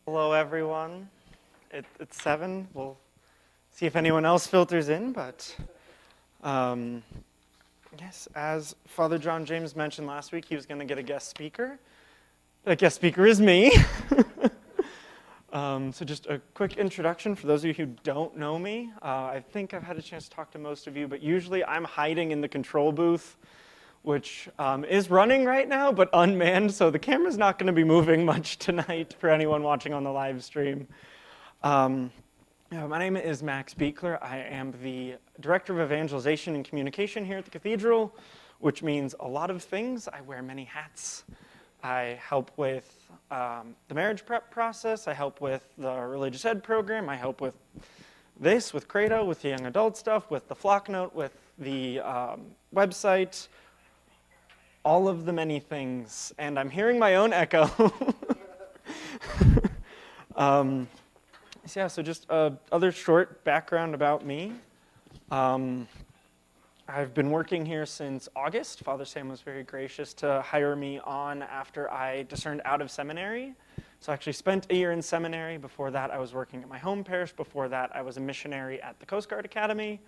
Hello, everyone. It's 7. We'll see if anyone else filters in, but yes, as Father John James mentioned last week, he was going to get a guest speaker. That guest speaker is me. So just a quick introduction for those of you who don't know me. I think I've had a chance to talk to most of you, but usually I'm hiding in the control booth, which is running right now, but unmanned, so the camera's not going to be moving much tonight for anyone watching on the live stream. My name is Max Beekler. I am the Director of Evangelization and Communication here at the Cathedral, which means a lot of things. I wear many hats. I help with the marriage prep process. I help with the religious ed program. I help with this, with CREDO, with the young adult stuff, with the flock note, with the website, all of the many things. And I'm hearing my own echo. So just other short background about me. I've been working here since August. Father Sam was very gracious to hire me on after I discerned out of seminary. So I actually spent a year in seminary. Before that, I was working at my home parish. Before that, I was a missionary at the Coast Guard Academy.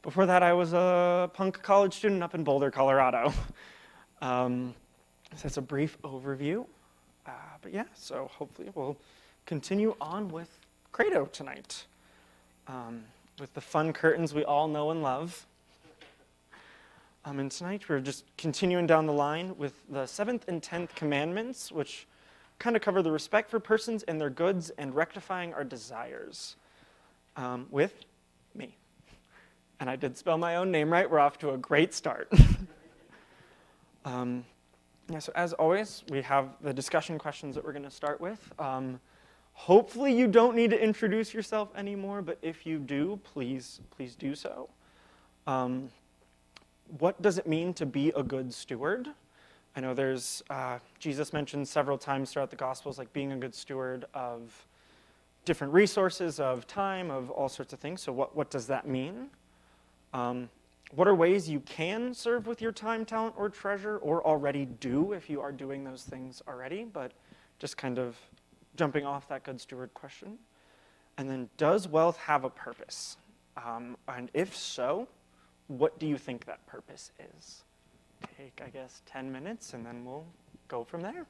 Before that, I was a punk college student up in Boulder, Colorado. So that's a brief overview. But yeah, so hopefully we'll continue on with CREDO tonight, with the fun curtains we all know and love. And tonight we're just continuing down the line with the 7th and 10th commandments, which kind of cover the respect for persons and their goods and rectifying our desires, with me. And I did spell my own name right. We're off to a great start. So as always, we have the discussion questions that we're going to start with. Hopefully you don't need to introduce yourself anymore, but if you do, please do so. What does it mean to be a good steward? I know there's, Jesus mentioned several times throughout the Gospels, like being a good steward of different resources, of time, of all sorts of things. So what does that mean? What are ways you can serve with your time, talent, or treasure, or already do if you are doing those things already, but just kind of jumping off that good steward question. And then, does wealth have a purpose? And if so, what do you think that purpose is? Take, I guess, 10 minutes, and then we'll go from there.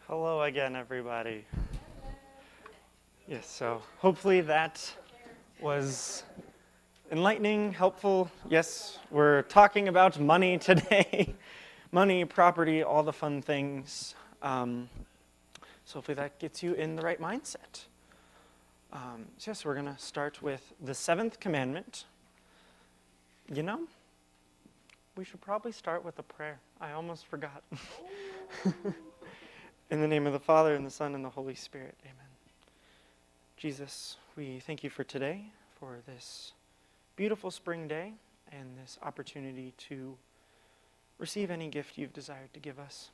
Hello again, everybody. Yes, so hopefully that was enlightening, helpful. Yes, we're talking about money today. Money, property, all the fun things. So hopefully that gets you in the right mindset. So we're going to start with the seventh commandment. You know, we should probably start with a prayer. I almost forgot. In the name of the Father, and the Son, and the Holy Spirit, amen. Jesus, we thank you for today, for this beautiful spring day, and this opportunity to receive any gift you've desired to give us.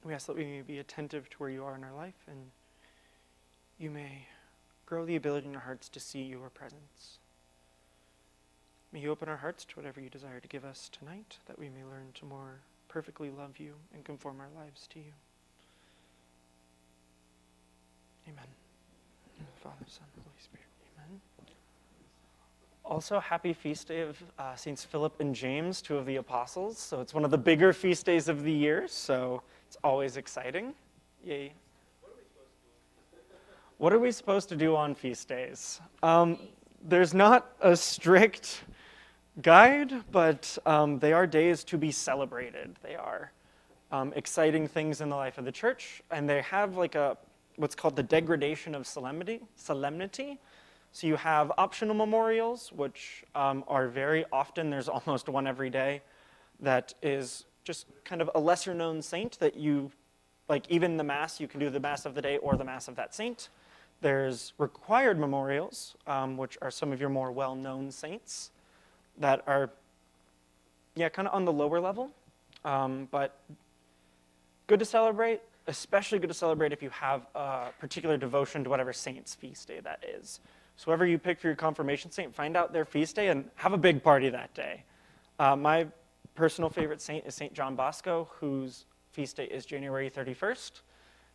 We ask that we may be attentive to where you are in our life, and you may grow the ability in our hearts to see your presence. May you open our hearts to whatever you desire to give us tonight, that we may learn to more perfectly love you and conform our lives to you. Amen. In the Father, Son, and Holy Spirit. Amen. Also, happy feast day of Saints Philip and James, two of the apostles. So it's one of the bigger feast days of the year, so it's always exciting. Yay. What are we supposed to do on feast days? There's not a strict guide, but they are days to be celebrated. They are exciting things in the life of the church, and they have like what's called the degradation of solemnity. So you have optional memorials, which are very often, there's almost one every day, that is just kind of a lesser known saint that you, like even the Mass, you can do the Mass of the day or the Mass of that saint. There's required memorials, which are some of your more well-known saints that are, kind of on the lower level, but good to celebrate. Especially good to celebrate if you have a particular devotion to whatever saint's feast day that is. So whoever you pick for your confirmation saint, find out their feast day and have a big party that day. My personal favorite saint is St. John Bosco, whose feast day is January 31st.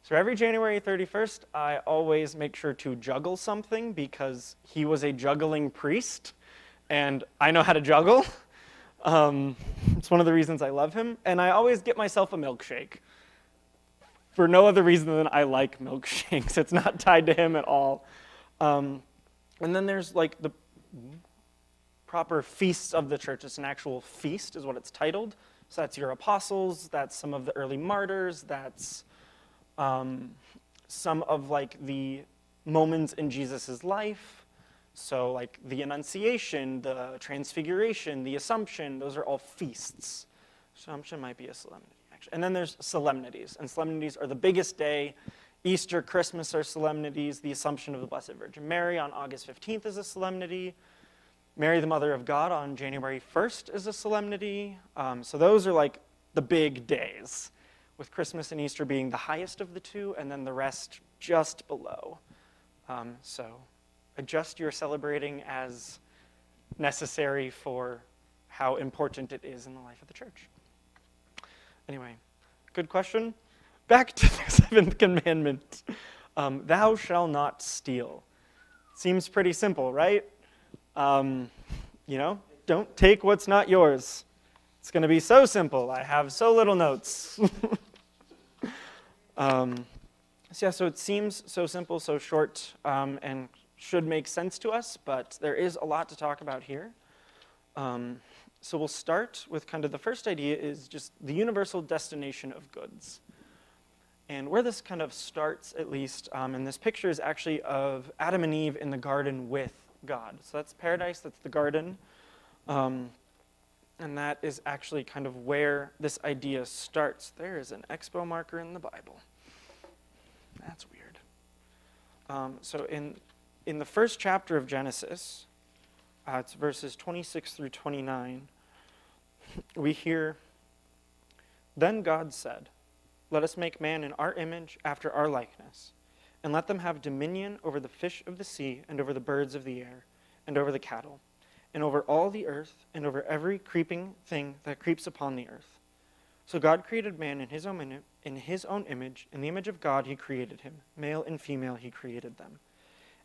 So every January 31st, I always make sure to juggle something because he was a juggling priest, and I know how to juggle. It's one of the reasons I love him. And I always get myself a milkshake. For no other reason than I like milkshakes. It's not tied to him at all. And then there's like the proper feasts of the church. It's an actual feast is what it's titled. So that's your apostles, that's some of the early martyrs, that's some of like the moments in Jesus' life. So like the Annunciation, the Transfiguration, the Assumption, those are all feasts. Assumption might be a solemnity. And then there's solemnities, and solemnities are the biggest day. Easter, Christmas are solemnities. The Assumption of the Blessed Virgin Mary on August 15th is a solemnity. Mary, the Mother of God, on January 1st is a solemnity. So those are like the big days, with Christmas and Easter being the highest of the two, and then the rest just below. So adjust your celebrating as necessary for how important it is in the life of the church. Anyway, good question. Back to the seventh commandment. Thou shalt not steal. Seems pretty simple, right? Don't take what's not yours. It's going to be so simple. I have so little notes. So it seems so simple, so short, and should make sense to us, but there is a lot to talk about here. So we'll start with kind of the first idea is just the universal destination of goods. And where this kind of starts, at least, in this picture is actually of Adam and Eve in the garden with God. So that's paradise, that's the garden. And that is actually kind of where this idea starts. There is an expo marker in the Bible. That's weird. So in the first chapter of Genesis, it's verses 26 through 29. We hear, Then God said, Let us make man in our image, after our likeness, and let them have dominion over the fish of the sea, and over the birds of the air, and over the cattle, and over all the earth, and over every creeping thing that creeps upon the earth. So God created man in his own image. In the image of God he created him. Male and female he created them.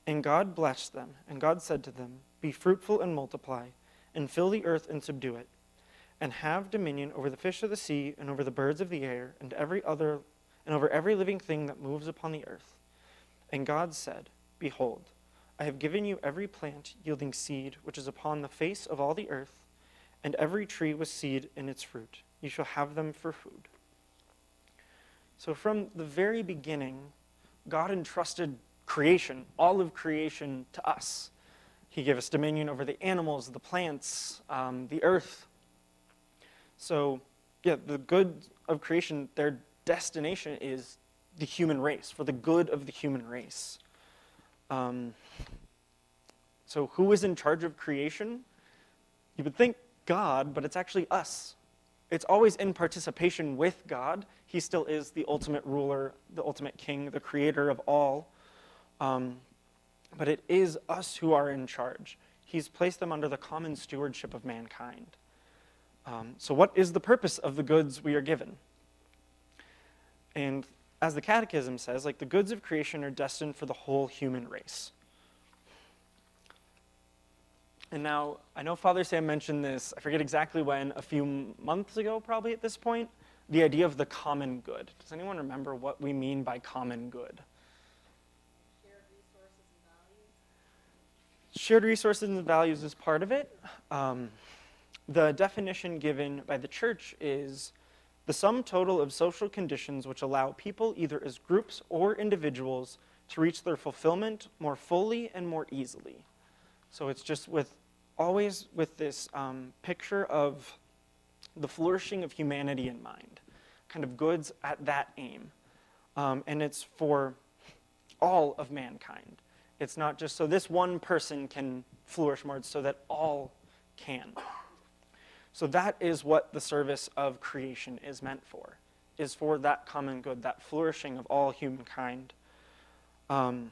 And God blessed them, and God said to them, Be fruitful and multiply, and fill the earth and subdue it, and have dominion over the fish of the sea, and over the birds of the air, and and over every living thing that moves upon the earth. And God said, Behold, I have given you every plant yielding seed which is upon the face of all the earth, and every tree with seed in its fruit. You shall have them for food. So from the very beginning, God entrusted creation, all of creation, to us. He gave us dominion over the animals, the plants, the earth. So, yeah, the good of creation, their destination is the human race, for the good of the human race. So who is in charge of creation? You would think God, but it's actually us. It's always in participation with God. He still is the ultimate ruler, the ultimate king, the creator of all. But it is us who are in charge. He's placed them under the common stewardship of mankind. So what is the purpose of the goods we are given? And as the Catechism says, the goods of creation are destined for the whole human race. And now, I know Father Sam mentioned this, I forget exactly when, a few months ago probably at this point, the idea of the common good. Does anyone remember what we mean by common good? Shared resources and values. Shared resources and values is part of it. The definition given by the Church is the sum total of social conditions which allow people, either as groups or individuals, to reach their fulfillment more fully and more easily. So it's just always with this picture of the flourishing of humanity in mind, kind of goods at that aim. And it's for all of mankind. It's not just so this one person can flourish more, it's so that all can. So that is what the service of creation is meant for, is for that common good, that flourishing of all humankind. And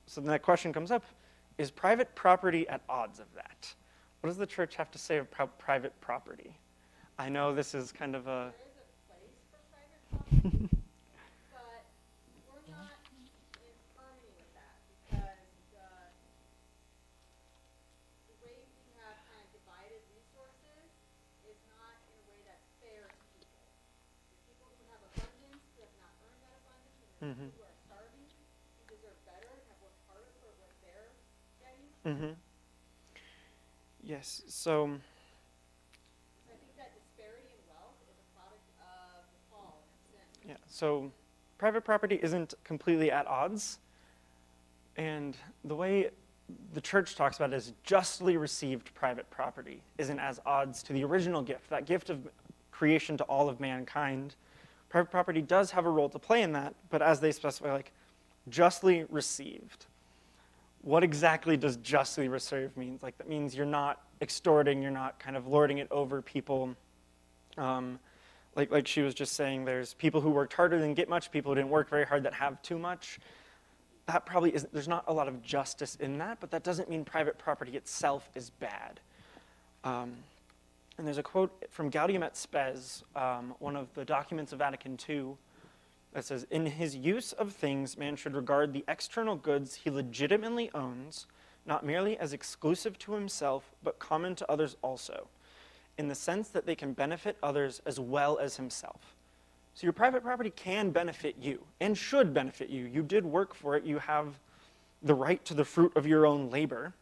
so then that question comes up, is private property at odds of that? What does the Church have to say about private property? I know this is kind of a... There is a place for private property, but we're not in harmony with that because the way we have kind of divided resources is not in a way that's fair to people. The people who have abundance, who have not earned that abundance, and the people who are starving, who deserve better and have worked harder for what they're getting. Yes, so... I think that disparity in wealth is a product of the fall and sin. Yeah, so private property isn't completely at odds. And the way the Church talks about it is justly received private property isn't as odds to the original gift, that gift of creation to all of mankind. Private property does have a role to play in that, but as they specify, justly received. What exactly does justly received mean? That means you're not extorting, you're not kind of lording it over people. Like she was just saying, there's people who worked harder than get much, people who didn't work very hard that have too much. That probably isn't, there's not a lot of justice in that, but that doesn't mean private property itself is bad. And there's a quote from Gaudium et Spes, one of the documents of Vatican II, that says, in his use of things, man should regard the external goods he legitimately owns, not merely as exclusive to himself, but common to others also, in the sense that they can benefit others as well as himself. So your private property can benefit you, and should benefit you. You did work for it. You have the right to the fruit of your own labor.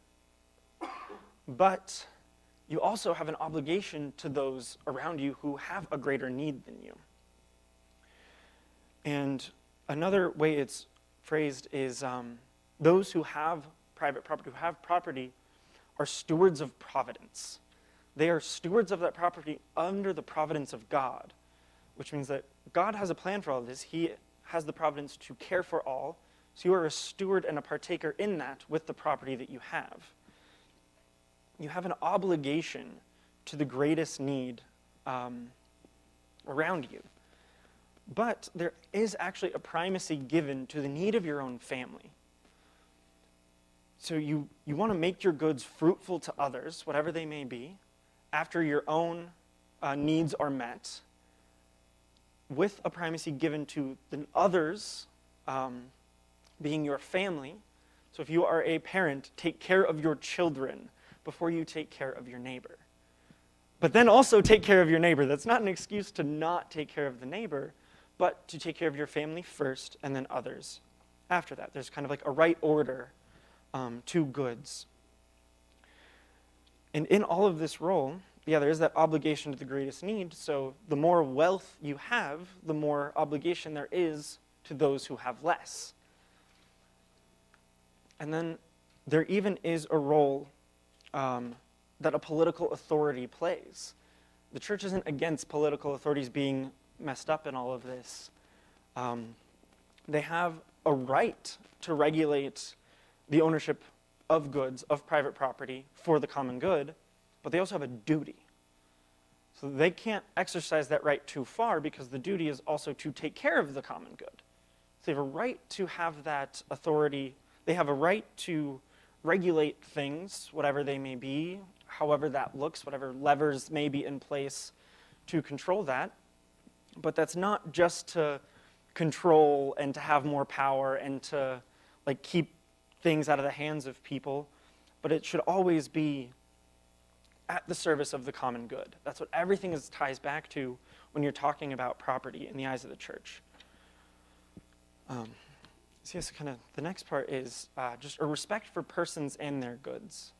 But you also have an obligation to those around you who have a greater need than you. And another way it's phrased is those who have private property, who have property, are stewards of providence. They are stewards of that property under the providence of God, which means that God has a plan for all of this. He has the providence to care for all, so you are a steward and a partaker in that with the property that you have. You have an obligation to the greatest need around you. But there is actually a primacy given to the need of your own family. So you want to make your goods fruitful to others, whatever they may be, after your own needs are met, with a primacy given to the others, being your family. So if you are a parent, take care of your children before you take care of your neighbor. But then also take care of your neighbor. That's not an excuse to not take care of the neighbor, but to take care of your family first and then others after that. There's kind of like a right order to goods. And in all of this role, there is that obligation to the greatest need. So the more wealth you have, the more obligation there is to those who have less. And then there even is a role that a political authority plays. The church isn't against political authorities being messed up in all of this. They have a right to regulate the ownership of goods, of private property, for the common good, but they also have a duty. So they can't exercise that right too far because the duty is also to take care of the common good. So they have a right to have that authority. They have a right to regulate things, whatever they may be, however that looks, whatever levers may be in place to control that. But that's not just to control and to have more power and to keep things out of the hands of people, but it should always be at the service of the common good. That's what everything ties back to when you're talking about property in the eyes of the church. So yes, kind of the next part is just a respect for persons and their goods.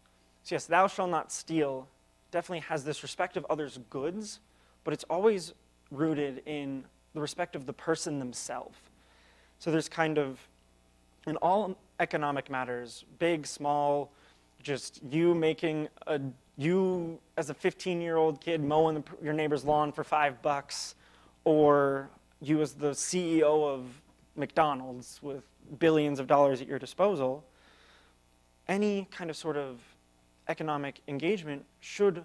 So yes, thou shalt not steal definitely has this respect of others' goods, but it's always rooted in the respect of the person themselves. So there's kind of, in all economic matters, big, small, just you as a 15-year-old kid mowing your neighbor's lawn for $5, or you as the CEO of McDonald's with billions of dollars at your disposal, any kind of sort of economic engagement should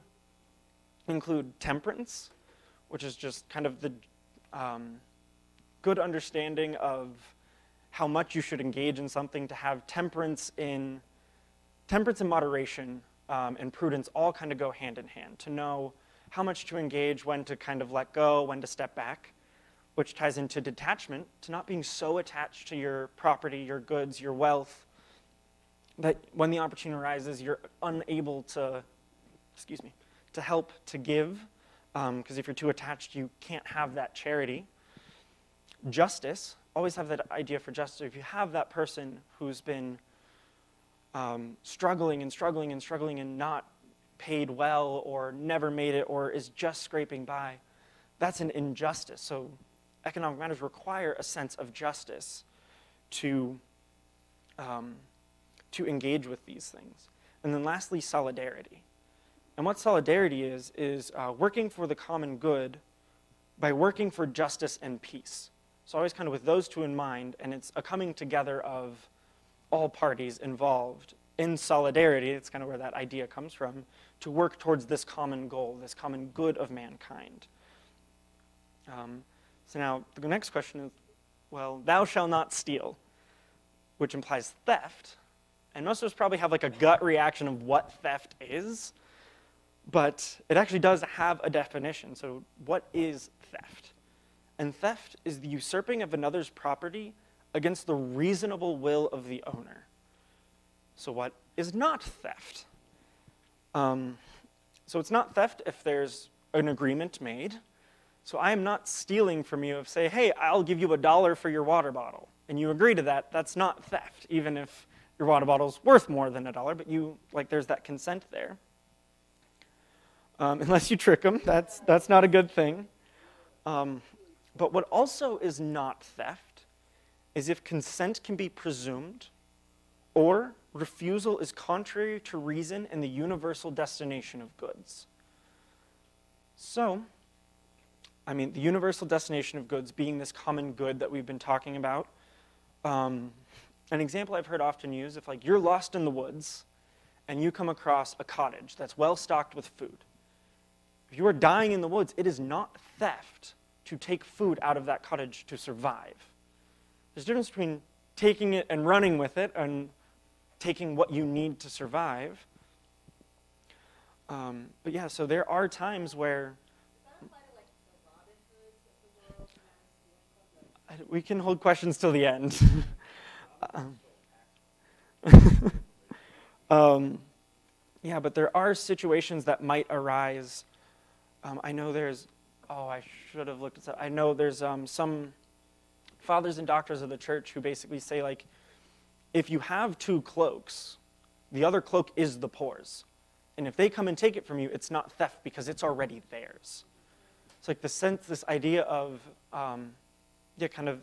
include temperance, which is just kind of the good understanding of how much you should engage in something, to have temperance and moderation and prudence all kind of go hand in hand, to know how much to engage, when to kind of let go, when to step back, which ties into detachment, to not being so attached to your property, your goods, your wealth, that when the opportunity arises, you're unable to, to help, to give, because if you're too attached, you can't have that charity. Justice, always have that idea for justice. If you have that person who's been struggling and not paid well, or never made it, or is just scraping by, that's an injustice. So economic matters require a sense of justice to engage with these things. And then lastly, solidarity. And what solidarity is working for the common good by working for justice and peace. So always kind of with those two in mind, and it's a coming together of all parties involved in solidarity, it's kind of where that idea comes from, to work towards this common goal, this common good of mankind. So now the next question is, well, thou shalt not steal, which implies theft. And most of us probably have like a gut reaction of what theft is, but it actually does have a definition. So what is theft? And theft is the usurping of another's property against the reasonable will of the owner. So what is not theft? So it's not theft if there's an agreement made. So I am not stealing from you if say, hey, I'll give you $1 for your water bottle, and you agree to that. That's not theft, even if your water bottle's worth more than $1, but there's that consent there. Unless you trick them, that's not a good thing. But what also is not theft is if consent can be presumed, or refusal is contrary to reason and the universal destination of goods. So, the universal destination of goods being this common good that we've been talking about. An example I've heard often used, if you're lost in the woods and you come across a cottage that's well stocked with food. If you are dying in the woods, it is not theft to take food out of that cottage to survive. There's a difference between taking it and running with it and taking what you need to survive. But yeah, so there are times where we can hold questions till the end. Yeah, but there are situations that might arise. I know there's, I should have looked at that. I know there's some fathers and doctors of the church who basically say, like, if you have 2 cloaks, the other cloak is the poor's. And if they come and take it from you, it's not theft because it's already theirs. It's like this idea of, kind of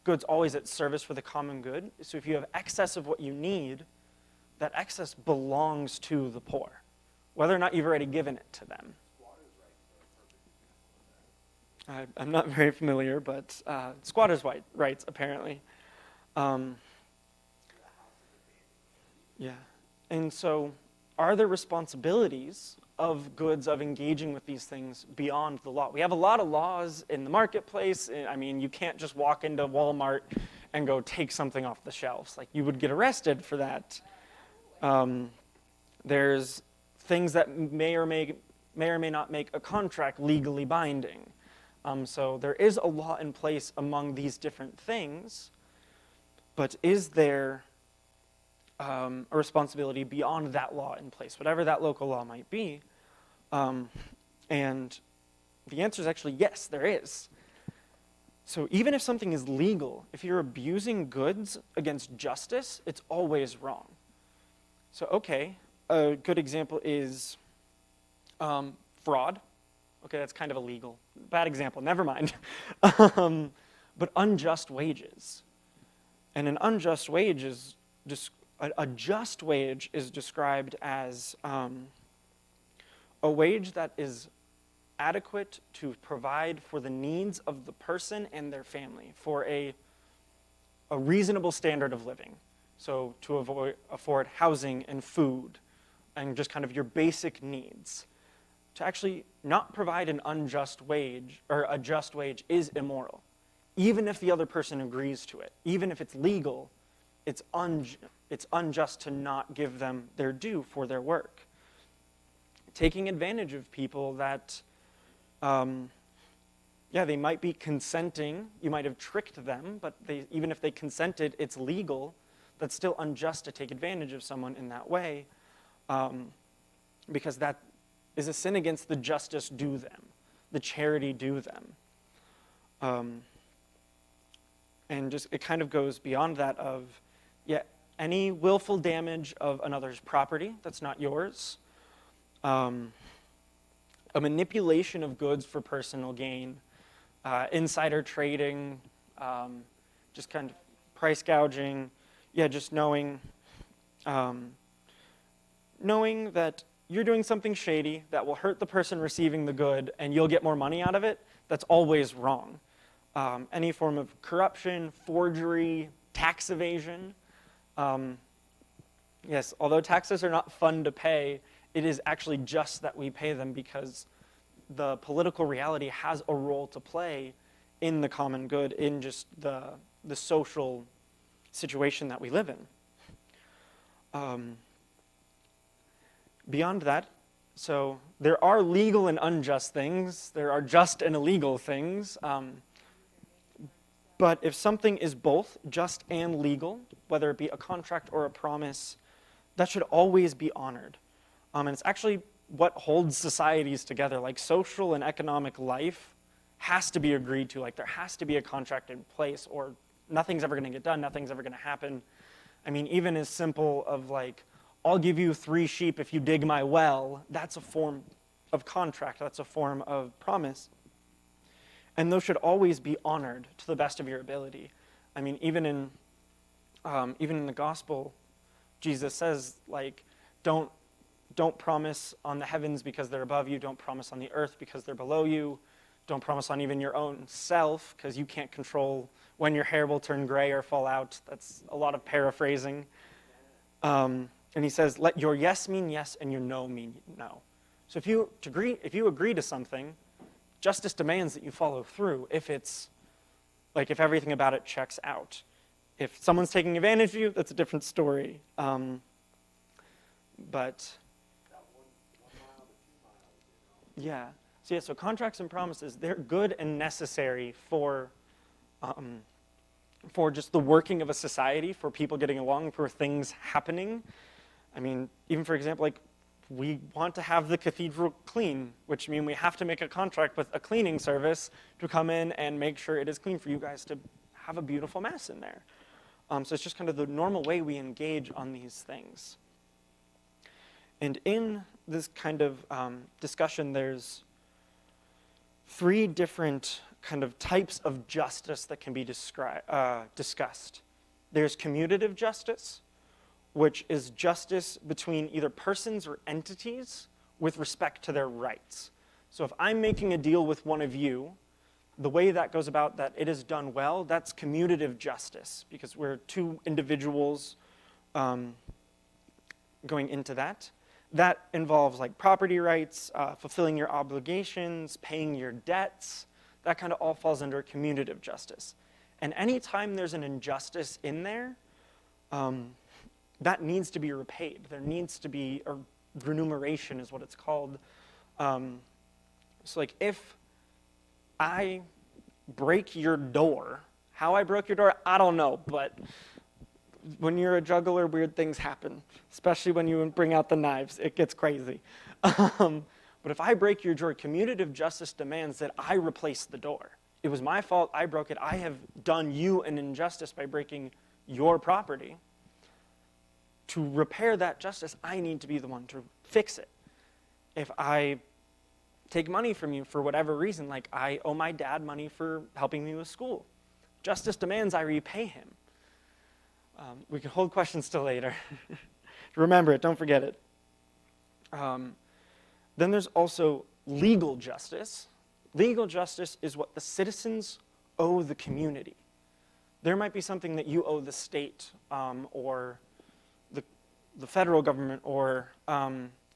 goods always at service for the common good. So if you have excess of what you need, that excess belongs to the poor, whether or not you've already given it to them. I'm not very familiar, but squatters' rights, apparently. Yeah. And so are there responsibilities of goods, of engaging with these things beyond the law? We have a lot of laws in the marketplace. I mean, you can't just walk into Walmart and go take something off the shelves. Like, you would get arrested for that. There's things that may or may not make a contract legally binding. So there is a law in place among these different things, but is there a responsibility beyond that law in place, whatever that local law might be? And the answer is actually yes, there is. So even if something is legal, if you're abusing goods against justice, it's always wrong. So okay, a good example is fraud. Okay, that's kind of illegal. Bad example, never mind. But unjust wages. And an unjust wage is just a just wage is described as a wage that is adequate to provide for the needs of the person and their family, for a reasonable standard of living. So to afford housing and food and just kind of your basic needs. To actually not provide an unjust wage or a just wage is immoral. Even if the other person agrees to it, even if it's legal, it's unjust to not give them their due for their work. Taking advantage of people that, they might be consenting, you might have tricked them, but even if they consented, it's legal, that's still unjust to take advantage of someone in that way, because that is a sin against the justice due them, the charity due them. And just it kind of goes beyond that of, any willful damage of another's property that's not yours, a manipulation of goods for personal gain, insider trading, just kind of price gouging, just knowing that you're doing something shady that will hurt the person receiving the good and you'll get more money out of it, that's always wrong. Any form of corruption, forgery, tax evasion. Yes, although taxes are not fun to pay, it is actually just that we pay them because the political reality has a role to play in the common good, in just the social situation that we live in. Beyond that, so there are legal and unjust things. There are just and illegal things. But if something is both just and legal, whether it be a contract or a promise, that should always be honored. And it's actually what holds societies together. Like, social and economic life has to be agreed to. Like, there has to be a contract in place or nothing's ever going to get done, nothing's ever going to happen. I mean, even as simple of like, I'll give you 3 sheep if you dig my well, that's a form of contract, that's a form of promise. And those should always be honored to the best of your ability. I mean, even in the gospel, Jesus says, like, don't promise on the heavens because they're above you, don't promise on the earth because they're below you, don't promise on even your own self because you can't control when your hair will turn gray or fall out. That's a lot of paraphrasing. And he says, let your yes mean yes and your no mean no. So if you agree to something, justice demands that you follow through if it's, like, if everything about it checks out. If someone's taking advantage of you, that's a different story. But so contracts and promises, they're good and necessary for just the working of a society, for people getting along, for things happening. I mean, even for example, like, we want to have the cathedral clean, which means we have to make a contract with a cleaning service to come in and make sure it is clean for you guys to have a beautiful Mass in there. So it's just kind of the normal way we engage on these things. And in this kind of discussion, there's 3 different kind of types of justice that can be discussed. There's commutative justice, which is justice between either persons or entities with respect to their rights. So if I'm making a deal with one of you, the way that goes about that it is done well, that's commutative justice, because we're 2 individuals going into that. That involves like property rights, fulfilling your obligations, paying your debts. That kind of all falls under commutative justice. And anytime there's an injustice in there, that needs to be repaid. There needs to be a remuneration is what it's called. So like if I break your door, how I broke your door, I don't know, but when you're a juggler, weird things happen, especially when you bring out the knives. It gets crazy. But if I break your door, commutative justice demands that I replace the door. It was my fault, I broke it. I have done you an injustice by breaking your property. To repair that justice, I need to be the one to fix it. If I take money from you for whatever reason, like I owe my dad money for helping me with school, justice demands I repay him. We can hold questions till later. Remember it, don't forget it. Then there's also legal justice. Legal justice is what the citizens owe the community. There might be something that you owe the state or the federal government or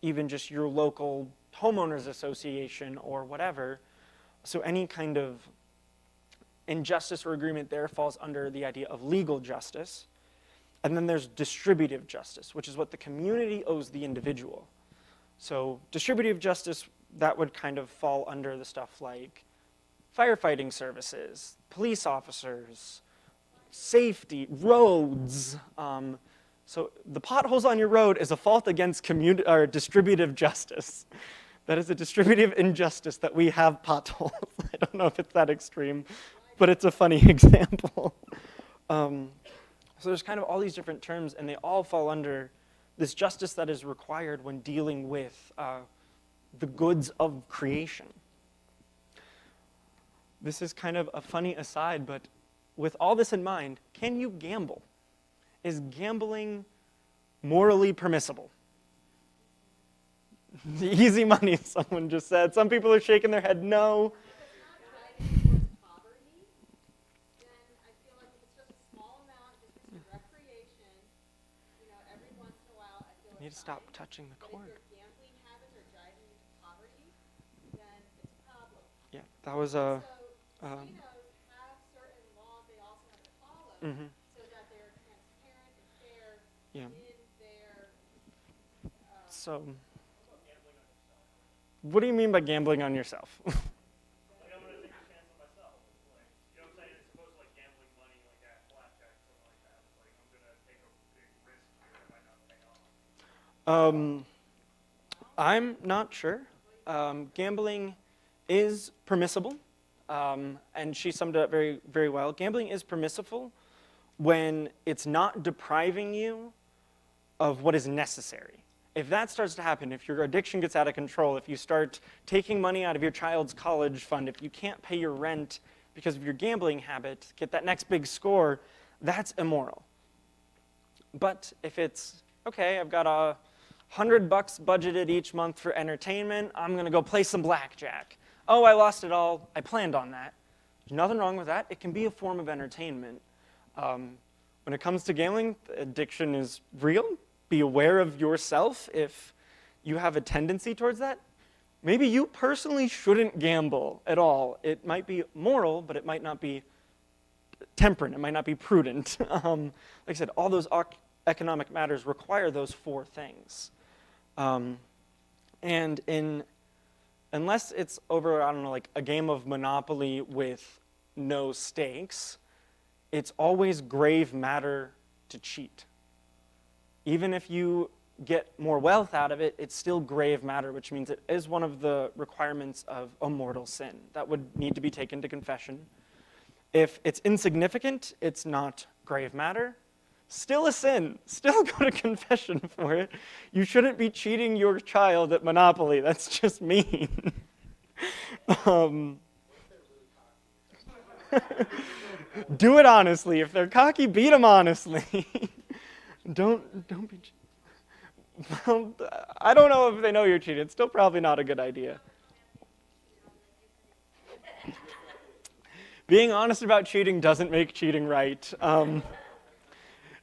even just your local homeowners association or whatever. So any kind of injustice or agreement there falls under the idea of legal justice. And then there's distributive justice, which is what the community owes the individual. So distributive justice, that would kind of fall under the stuff like firefighting services, police officers, safety, roads. So the potholes on your road is a fault against distributive justice. That is a distributive injustice that we have potholes. I don't know if it's that extreme, but it's a funny example. So there's kind of all these different terms, and they all fall under this justice that is required when dealing with the goods of creation. This is kind of a funny aside, but with all this in mind, can you gamble? Is gambling morally permissible? Easy money, someone just said. Some people are shaking their head no. You need to stop touching the cord. But if your gambling habits are driving you to poverty, then it's a problem. Yeah, that was a... So casinos have certain laws they also have to follow so that they're transparent and fair in their... So, what do you mean by gambling on yourself? Like, I'm going to take a chance on myself. Like, you know what I'm saying? It's supposed to, like, gambling money, like at blackjack, something like that. It's like, I'm going to take a big risk here that might not pay off. I'm not sure. Gambling is permissible, and she summed it up very, very well. Gambling is permissible when it's not depriving you of what is necessary. If that starts to happen, if your addiction gets out of control, if you start taking money out of your child's college fund, if you can't pay your rent because of your gambling habit, get that next big score, that's immoral. But if it's, okay, I've got $100 budgeted each month for entertainment, I'm going to go play some blackjack. Oh, I lost it all. I planned on that. There's nothing wrong with that. It can be a form of entertainment. When it comes to gambling, addiction is real. Be aware of yourself if you have a tendency towards that. Maybe you personally shouldn't gamble at all. It might be moral, but it might not be temperate. It might not be prudent. Like I said, all those economic matters require those 4 things. And unless it's over, I don't know, like a game of Monopoly with no stakes, it's always grave matter to cheat. Even if you get more wealth out of it, it's still grave matter, which means it is one of the requirements of a mortal sin that would need to be taken to confession. If it's insignificant, it's not grave matter. Still a sin. Still go to confession for it. You shouldn't be cheating your child at Monopoly. That's just mean. Do it honestly. If they're cocky, beat them honestly. Don't be. Well, I don't know if they know you're cheating. It's still probably not a good idea. Being honest about cheating doesn't make cheating right.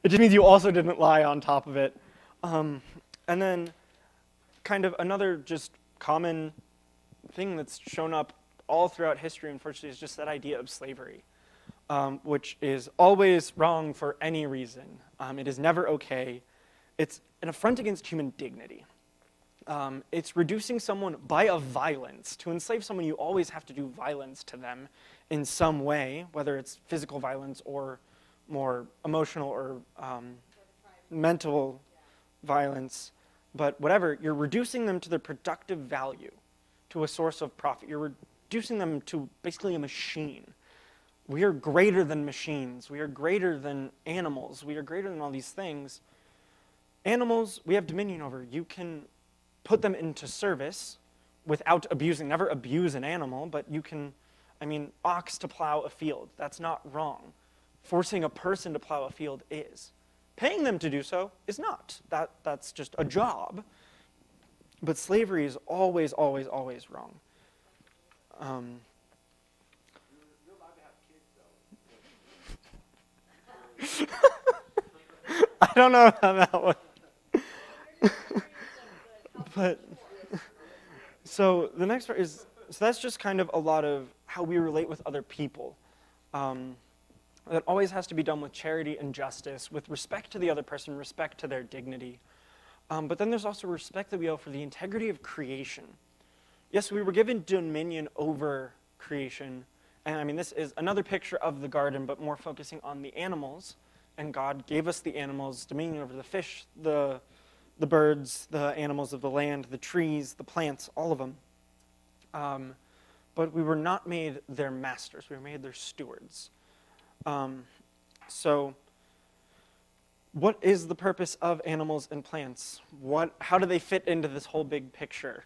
It just means you also didn't lie on top of it. And then kind of another just common thing that's shown up all throughout history, unfortunately, is just that idea of slavery, which is always wrong for any reason. It is never okay. It's an affront against human dignity. It's reducing someone by a violence. To enslave someone, you always have to do violence to them in some way, whether it's physical violence or more emotional or mental violence. But whatever, you're reducing them to their productive value, to a source of profit. You're reducing them to basically a machine. We are greater than machines. We are greater than animals. We are greater than all these things. Animals, we have dominion over. You can put them into service without abusing. Never abuse an animal, but you can, ox to plow a field. That's not wrong. Forcing a person to plow a field is. Paying them to do so is not. That's just a job. But slavery is always, always, always wrong. You're allowed to have kids, though. I don't know about that one. But, so the next part is, so that's just kind of a lot of how we relate with other people. That always has to be done with charity and justice, with respect to the other person, respect to their dignity. But then there's also respect that we owe for the integrity of creation. Yes, we were given dominion over creation. And this is another picture of the garden, but more focusing on the animals. And God gave us the animals, dominion over the fish, the birds, the animals of the land, the trees, the plants, all of them. But we were not made their masters. We were made their stewards. So what is the purpose of animals and plants? How do they fit into this whole big picture?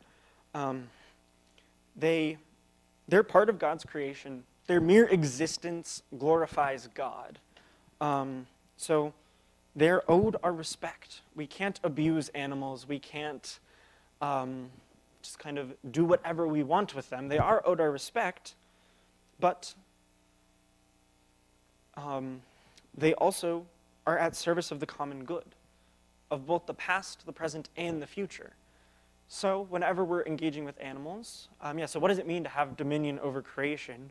They're part of God's creation. Their mere existence glorifies God. So they're owed our respect. We can't abuse animals. We can't just kind of do whatever we want with them. They are owed our respect, but they also are at service of the common good, of both the past, the present, and the future. So whenever we're engaging with animals, so what does it mean to have dominion over creation?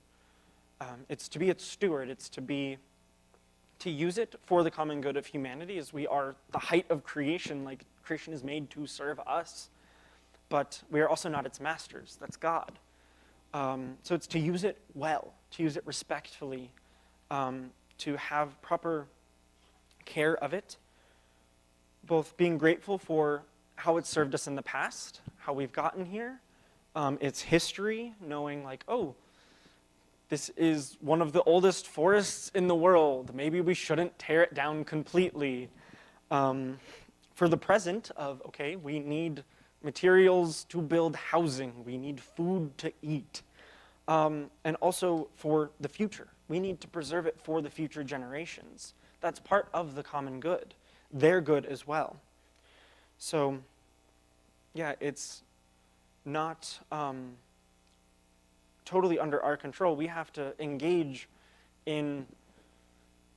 It's to be its steward. It's to use it for the common good of humanity, as we are the height of creation. Like, creation is made to serve us, but we are also not its masters. That's God. So it's to use it well, to use it respectfully, to have proper care of it, both being grateful for how it's served us in the past, how we've gotten here, its history, knowing like, oh, this is one of the oldest forests in the world. Maybe we shouldn't tear it down completely. For the present of, okay, we need materials to build housing. We need food to eat. And also for the future. We need to preserve it for the future generations. That's part of the common good. Their good as well. So, yeah, it's not totally under our control. We have to engage in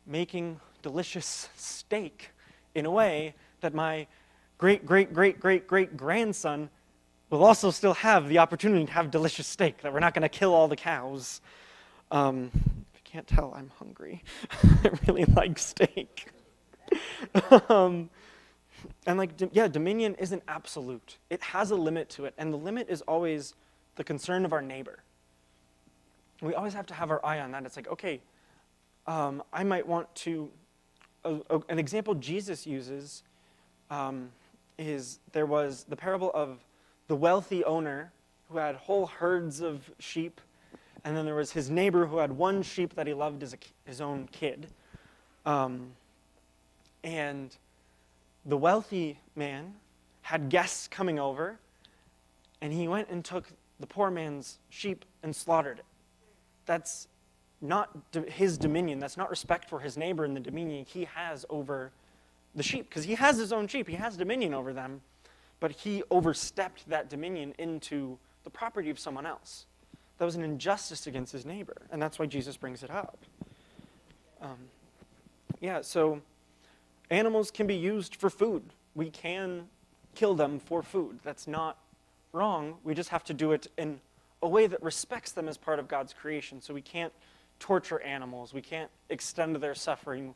making delicious steak in a way that my great-great-great-great-great-grandson will also still have the opportunity to have delicious steak, that we're not going to kill all the cows. If you can't tell, I'm hungry. I really like steak. And dominion isn't absolute. It has a limit to it, and the limit is always the concern of our neighbor. We always have to have our eye on that. It's like, okay, I might want to, an example Jesus uses is there was the parable of the wealthy owner who had whole herds of sheep, And then there was his neighbor who had one sheep that he loved as his own kid. And the wealthy man had guests coming over, and he went and took the poor man's sheep and slaughtered it. That's not his dominion. That's not respect for his neighbor and the dominion he has over the sheep, because he has his own sheep. He has dominion over them, but he overstepped that dominion into the property of someone else. That was an injustice against his neighbor, and that's why Jesus brings it up. So animals can be used for food. We can kill them for food. That's not wrong. We just have to do it in a way that respects them as part of God's creation. So we can't torture animals. We can't extend their suffering.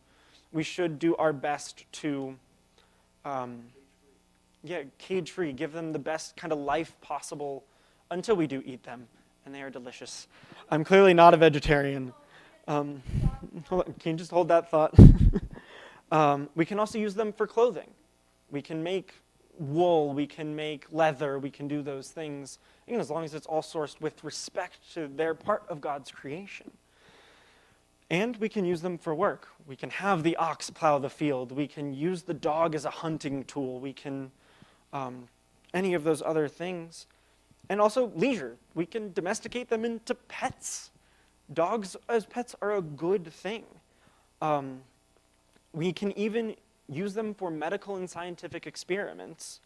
We should do our best to, cage-free, give them the best kind of life possible until we do eat them, and they are delicious. I'm clearly not a vegetarian. Hold on, can you just hold that thought? We can also use them for clothing. We can make wool, we can make leather, we can do those things, again, as long as it's all sourced with respect to their part of God's creation. And we can use them for work. We can have the ox plow the field. We can use the dog as a hunting tool. We can, any of those other things. And also leisure. We can domesticate them into pets. Dogs as pets are a good thing. We can even use them for medical and scientific experiments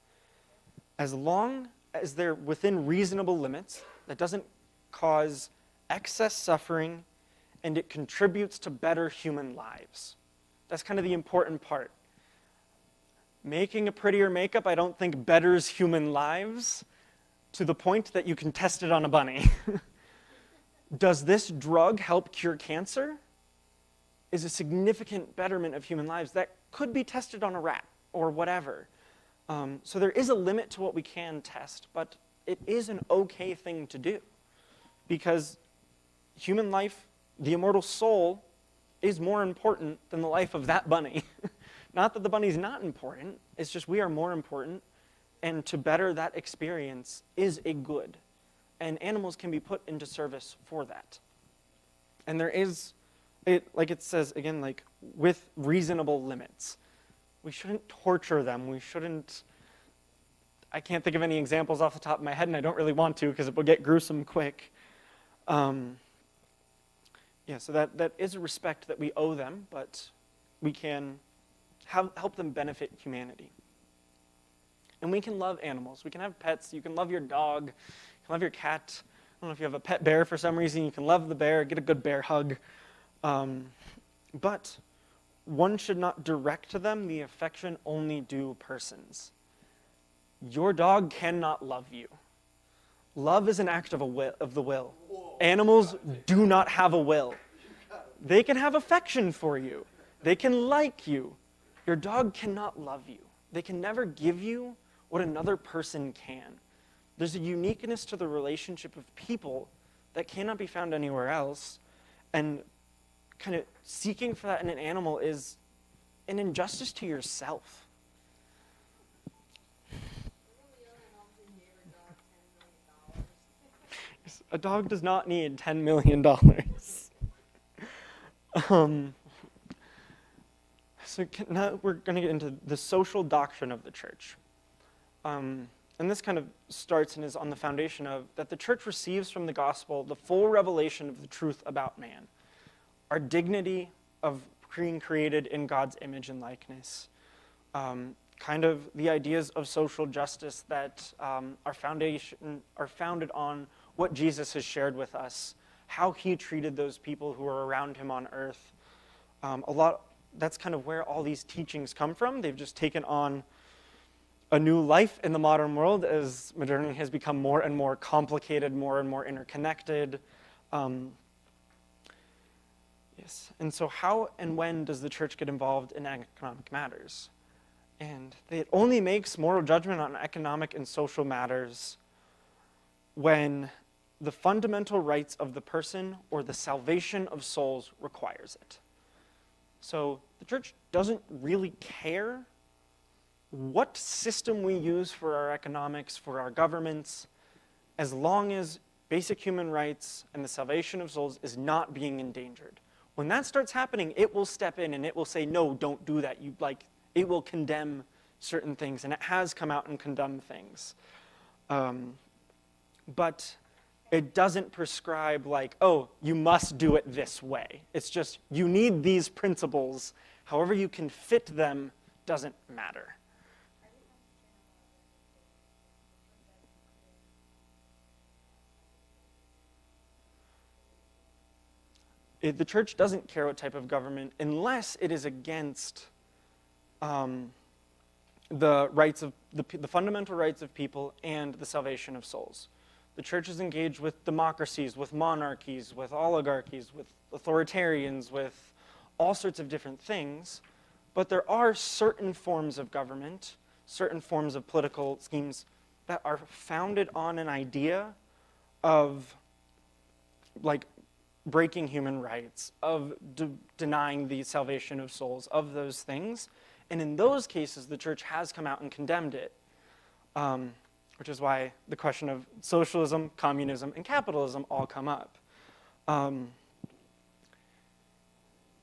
as long as they're within reasonable limits, that doesn't cause excess suffering, and it contributes to better human lives. That's kind of the important part. Making a prettier makeup, I don't think betters human lives to the point that you can test it on a bunny. Does this drug help cure cancer? Is a significant betterment of human lives that could be tested on a rat or whatever. So there is a limit to what we can test, but it is an okay thing to do, because human life, the immortal soul, is more important than the life of that bunny. Not that the bunny's not important, it's just we are more important, and to better that experience is a good. And animals can be put into service for that. And there is, like it says, again, like with reasonable limits. We shouldn't torture them. We shouldn't, I can't think of any examples off the top of my head, and I don't really want to because it will get gruesome quick. So that is a respect that we owe them, but we can help them benefit humanity. And we can love animals. We can have pets. You can love your dog. You can love your cat. I don't know if you have a pet bear for some reason. You can love the bear. Get a good bear hug. But one should not direct to them the affection only due persons. Your dog cannot love you. Love is an act of the will. Animals do not have a will. They can have affection for you. They can like you. Your dog cannot love you. They can never give you what another person can. There's a uniqueness to the relationship of people that cannot be found anywhere else, and kind of seeking for that in an animal is an injustice to yourself. A dog does not need $10 million. So now we're going to get into the social doctrine of the church. And this kind of starts and is on the foundation of that the church receives from the gospel the full revelation of the truth about man. Our dignity of being created in God's image and likeness. Kind of the ideas of social justice that are founded on what Jesus has shared with us, how he treated those people who were around him on earth. That's kind of where all these teachings come from. They've just taken on a new life in the modern world as modernity has become more and more complicated, more and more interconnected. And so how and when does the church get involved in economic matters? And it only makes moral judgment on economic and social matters when the fundamental rights of the person or the salvation of souls requires it. So the church doesn't really care what system we use for our economics, for our governments, as long as basic human rights and the salvation of souls is not being endangered. When that starts happening, it will step in and it will say, no, don't do that. It will condemn certain things, and it has come out and condemned things. But it doesn't prescribe like, oh, you must do it this way. It's just, you need these principles. However you can fit them doesn't matter. The church doesn't care what type of government unless it is against the rights of the fundamental rights of people and the salvation of souls. The church is engaged with democracies, with monarchies, with oligarchies, with authoritarians, with all sorts of different things. But there are certain forms of government, certain forms of political schemes that are founded on an idea of like breaking human rights, of denying the salvation of souls, of those things. And in those cases, the church has come out and condemned it, which is why the question of socialism, communism, and capitalism all come up.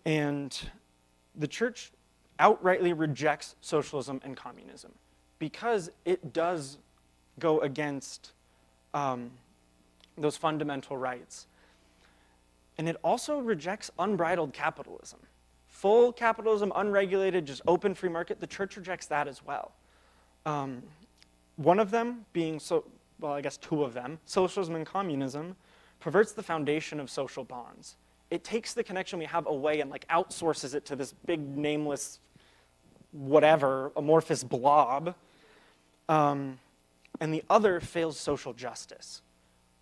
And the church outrightly rejects socialism and communism because it does go against those fundamental rights. And it also rejects unbridled capitalism. Full capitalism, unregulated, just open free market, the church rejects that as well. One of them being, I guess two of them, socialism and communism, perverts the foundation of social bonds. It takes the connection we have away and like outsources it to this big nameless whatever, amorphous blob. And the other fails social justice.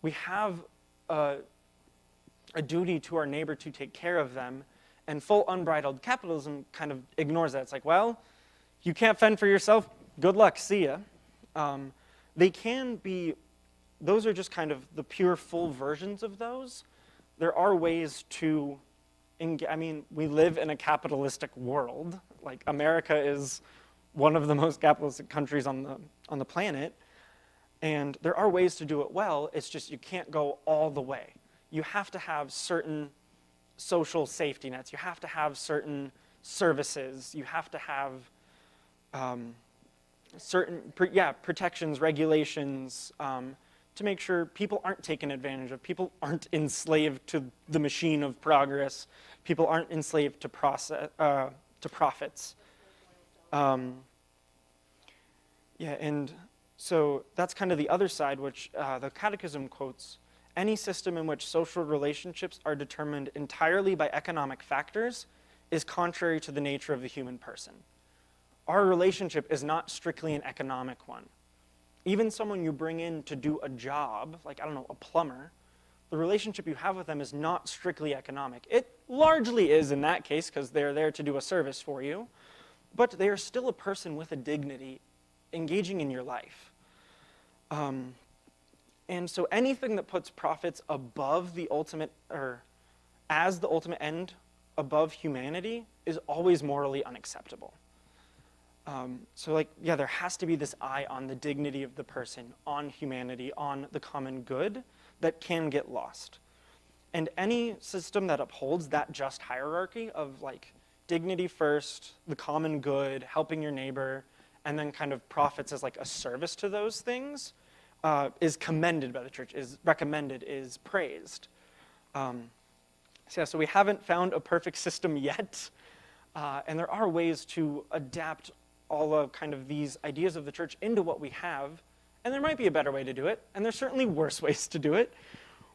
We have a duty to our neighbor to take care of them, and full unbridled capitalism kind of ignores that. It's like, well, you can't fend for yourself, good luck, see ya. They can be, those are just kind of the pure full versions of those. There are ways to, we live in a capitalistic world. Like America is one of the most capitalistic countries on the planet. And there are ways to do it well, it's just you can't go all the way. You have to have certain social safety nets. You have to have certain services. You have to have certain protections, regulations to make sure people aren't taken advantage of. People aren't enslaved to the machine of progress. People aren't enslaved to profits. And so that's kind of the other side, which the Catechism quotes. Any system in which social relationships are determined entirely by economic factors is contrary to the nature of the human person. Our relationship is not strictly an economic one. Even someone you bring in to do a job, like, a plumber, the relationship you have with them is not strictly economic. It largely is in that case because they're there to do a service for you, but they are still a person with a dignity engaging in your life. And so anything that puts profits above the ultimate, or as the ultimate end above humanity is always morally unacceptable. There has to be this eye on the dignity of the person, on humanity, on the common good that can get lost. And any system that upholds that just hierarchy of like dignity first, the common good, helping your neighbor, and then kind of profits as like a service to those things, is commended by the church, is recommended, is praised. So we haven't found a perfect system yet, and there are ways to adapt all of kind of these ideas of the church into what we have, and there might be a better way to do it, and there's certainly worse ways to do it.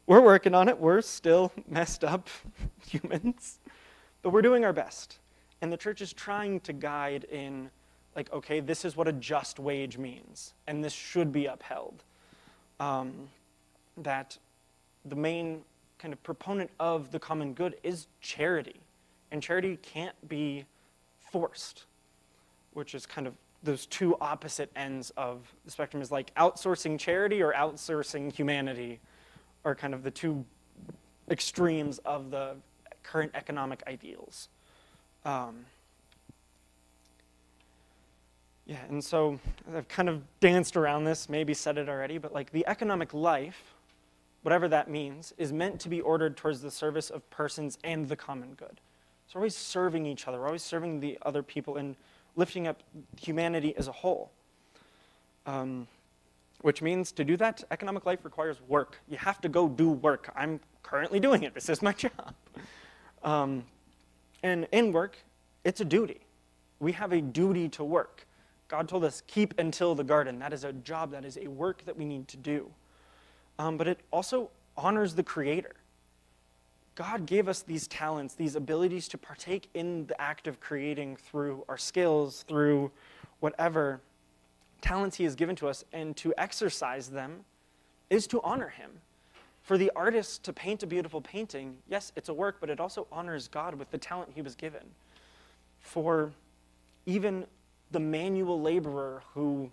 We're working on it. We're still messed up humans, but we're doing our best. And the church is trying to guide in, like, okay, this is what a just wage means, and this should be upheld. That the main kind of proponent of the common good is charity. And charity can't be forced, which is kind of those two opposite ends of the spectrum, is like outsourcing charity or outsourcing humanity are kind of the two extremes of the current economic ideals. And so I've kind of danced around this, maybe said it already, but like the economic life whatever that means, is meant to be ordered towards the service of persons and the common good. So we're always serving each other. We're always serving the other people and lifting up humanity as a whole. Which means to do that, economic life requires work. You have to go do work. I'm currently doing it. This is my job. And in work, it's a duty. We have a duty to work. God told us, keep and till the garden. That is a job. That is a work that we need to do. But it also honors the Creator. God gave us these talents, these abilities to partake in the act of creating through our skills, through whatever talents he has given to us, and to exercise them is to honor him. For the artist to paint a beautiful painting, yes, it's a work, but it also honors God with the talent he was given. For even the manual laborer who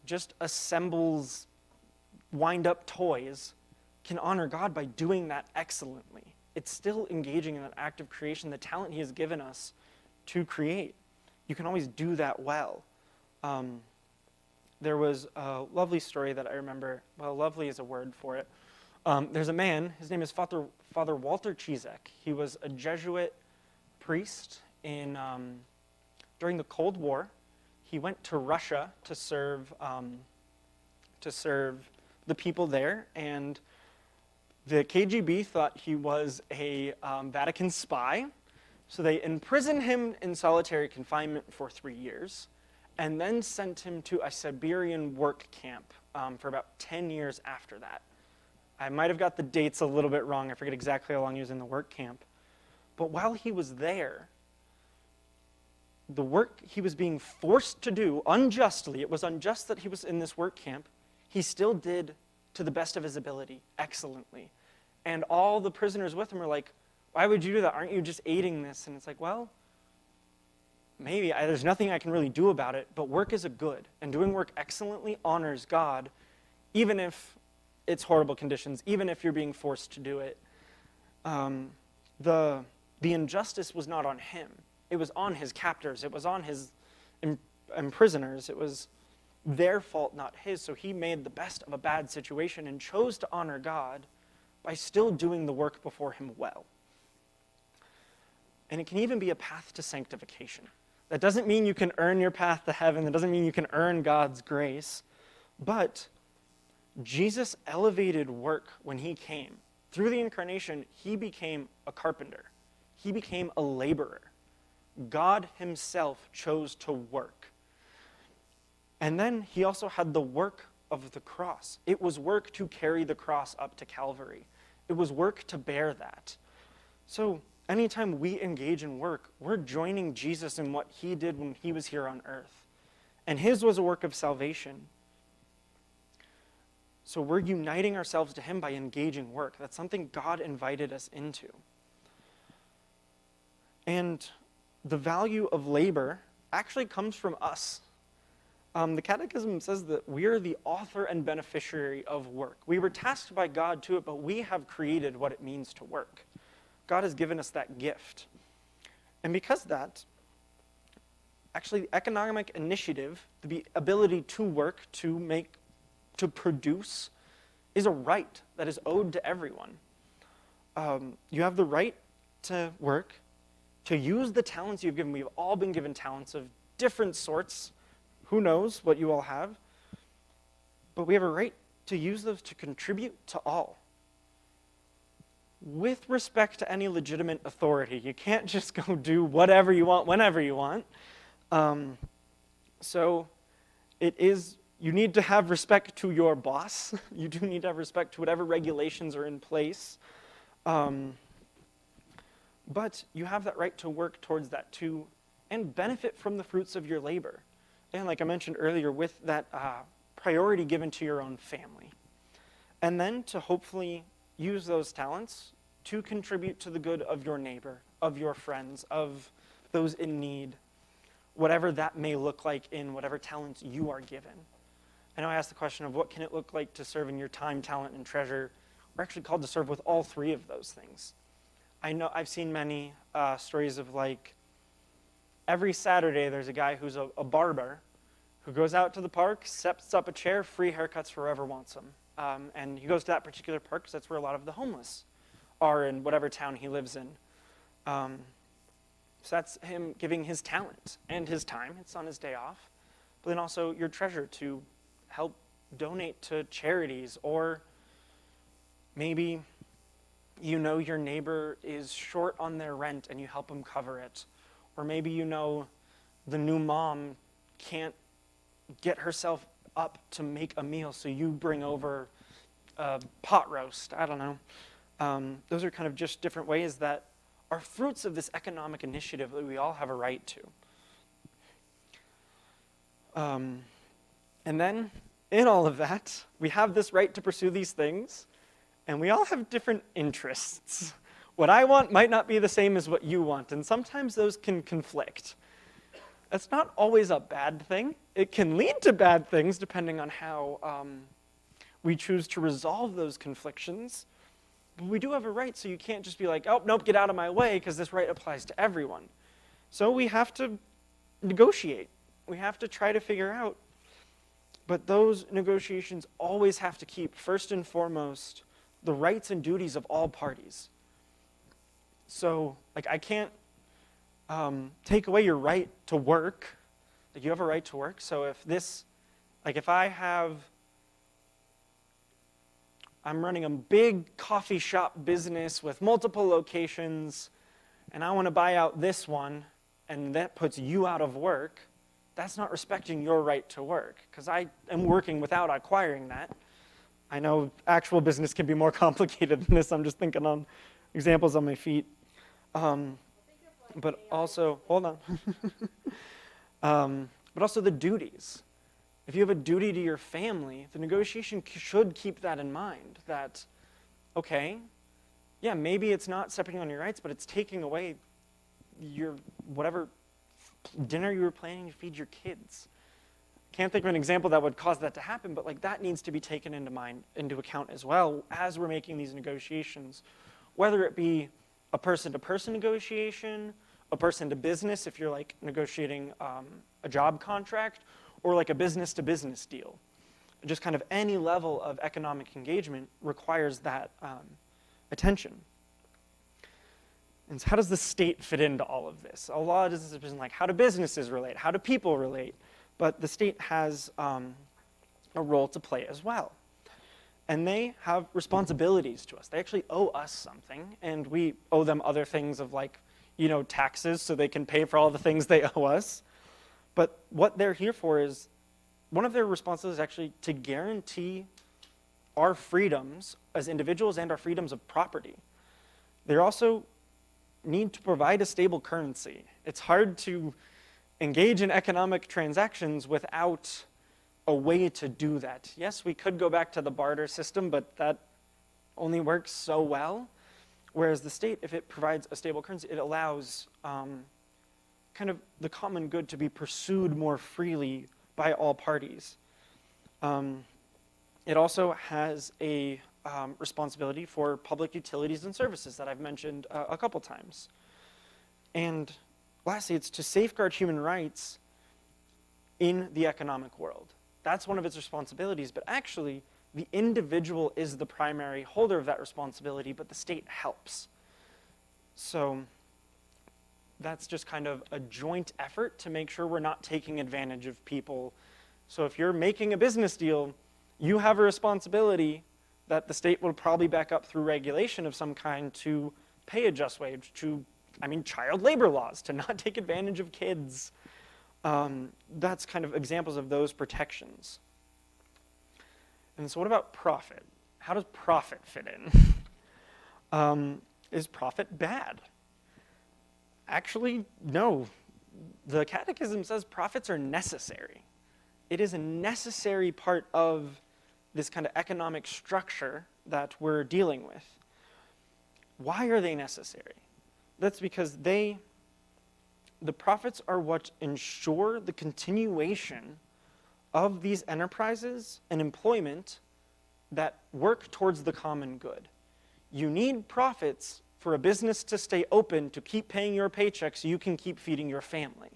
just assembles wind-up toys can honor God by doing that excellently. It's still engaging in that act of creation, the talent he has given us to create. You can always do that well. There was a lovely story that I remember. Well, lovely is a word for it. There's a man, his name is Father Walter Chizek. He was a Jesuit priest during the Cold War. He went to Russia to serve the people there, and the KGB thought he was a Vatican spy, so they imprisoned him in solitary confinement for 3 years, and then sent him to a Siberian work camp for about 10 years after that. I might have got the dates a little bit wrong. I forget exactly how long he was in the work camp. But while he was there, the work he was being forced to do unjustly, it was unjust that he was in this work camp, he still did to the best of his ability, excellently. And all the prisoners with him were like, why would you do that? Aren't you just aiding this? And it's like, well, maybe there's nothing I can really do about it, but work is a good. And doing work excellently honors God, even if it's horrible conditions, even if you're being forced to do it. The injustice was not on him. It was on his captors. It was on his imprisoners. It was their fault, not his. So he made the best of a bad situation and chose to honor God by still doing the work before him well. And it can even be a path to sanctification. That doesn't mean you can earn your path to heaven. That doesn't mean you can earn God's grace. But Jesus elevated work when he came. Through the incarnation, he became a carpenter. He became a laborer. God himself chose to work. And then he also had the work of the cross. It was work to carry the cross up to Calvary. It was work to bear that. So anytime we engage in work, we're joining Jesus in what he did when he was here on earth. And his was a work of salvation. So we're uniting ourselves to him by engaging work. That's something God invited us into. And the value of labor actually comes from us. The Catechism says that we are the author and beneficiary of work. We were tasked by God to it, but we have created what it means to work. God has given us that gift. And because of that, actually the economic initiative, the ability to work, to produce, is a right that is owed to everyone. You have the right to work, to use the talents you've given. We've all been given talents of different sorts. Who knows what you all have? But we have a right to use those to contribute to all. With respect to any legitimate authority. You can't just go do whatever you want, whenever you want. So you need to have respect to your boss. You do need to have respect to whatever regulations are in place. But you have that right to work towards that too, and benefit from the fruits of your labor. And like I mentioned earlier, with that priority given to your own family. And then to hopefully use those talents to contribute to the good of your neighbor, of your friends, of those in need, whatever that may look like in whatever talents you are given. I know I asked the question of what can it look like to serve in your time, talent, and treasure. We're actually called to serve with all three of those things. I know I've seen many stories of like every Saturday there's a guy who's a barber who goes out to the park, sets up a chair, free haircuts for whoever wants them. and he goes to that particular park because that's where a lot of the homeless are in whatever town he lives in. So that's him giving his talent and his time. It's on his day off. But then also your treasure to help donate to charities, or maybe you know your neighbor is short on their rent and you help them cover it. Or maybe you know the new mom can't get herself up to make a meal, so you bring over a pot roast. I don't know. Those are kind of just different ways that are fruits of this economic initiative that we all have a right to. And then, in all of that, we have this right to pursue these things, and we all have different interests. What I want might not be the same as what you want, and sometimes those can conflict. That's not always a bad thing. It can lead to bad things depending on how we choose to resolve those conflictions. But we do have a right, so you can't just be like, oh, nope, get out of my way, because this right applies to everyone. So we have to negotiate. We have to try to figure out. But those negotiations always have to keep, first and foremost, the rights and duties of all parties. So, like, I can't take away your right to work. Like, you have a right to work. So if I'm running a big coffee shop business with multiple locations, and I want to buy out this one, and that puts you out of work, that's not respecting your right to work, because I am working without acquiring that. I know actual business can be more complicated than this. I'm just thinking on examples on my feet. But also, hold on. But also the duties. If you have a duty to your family, the negotiation should keep that in mind, that, okay, yeah, maybe it's not stepping on your rights, but it's taking away your whatever dinner you were planning to feed your kids. Can't think of an example that would cause that to happen, but like that needs to be taken into account as well as we're making these negotiations, whether it be a person-to-person negotiation, a person-to-business if you're like negotiating a job contract, or like a business-to-business deal. Just kind of any level of economic engagement requires that attention. And so how does the state fit into all of this? A lot of this has been like, how do businesses relate? How do people relate? But the state has a role to play as well. And they have responsibilities to us. They actually owe us something, and we owe them other things of like, taxes so they can pay for all the things they owe us. But what they're here for is, one of their responsibilities is actually to guarantee our freedoms as individuals and our freedoms of property. They also need to provide a stable currency. It's hard to engage in economic transactions without a way to do that. Yes, we could go back to the barter system, but that only works so well. Whereas the state, if it provides a stable currency, it allows kind of the common good to be pursued more freely by all parties. It also has a responsibility for public utilities and services that I've mentioned a couple times. And lastly, it's to safeguard human rights in the economic world. That's one of its responsibilities, but actually, the individual is the primary holder of that responsibility, but the state helps. So that's just kind of a joint effort to make sure we're not taking advantage of people. So if you're making a business deal, you have a responsibility that the state will probably back up through regulation of some kind to pay a just wage, child labor laws, to not take advantage of kids. That's kind of examples of those protections. And so what about profit? How does profit fit in? Is profit bad? Actually, no. The Catechism says profits are necessary. It is a necessary part of this kind of economic structure that we're dealing with. Why are they necessary? That's because the profits are what ensure the continuation of these enterprises and employment that work towards the common good. You need profits for a business to stay open, to keep paying your paycheck so you can keep feeding your family.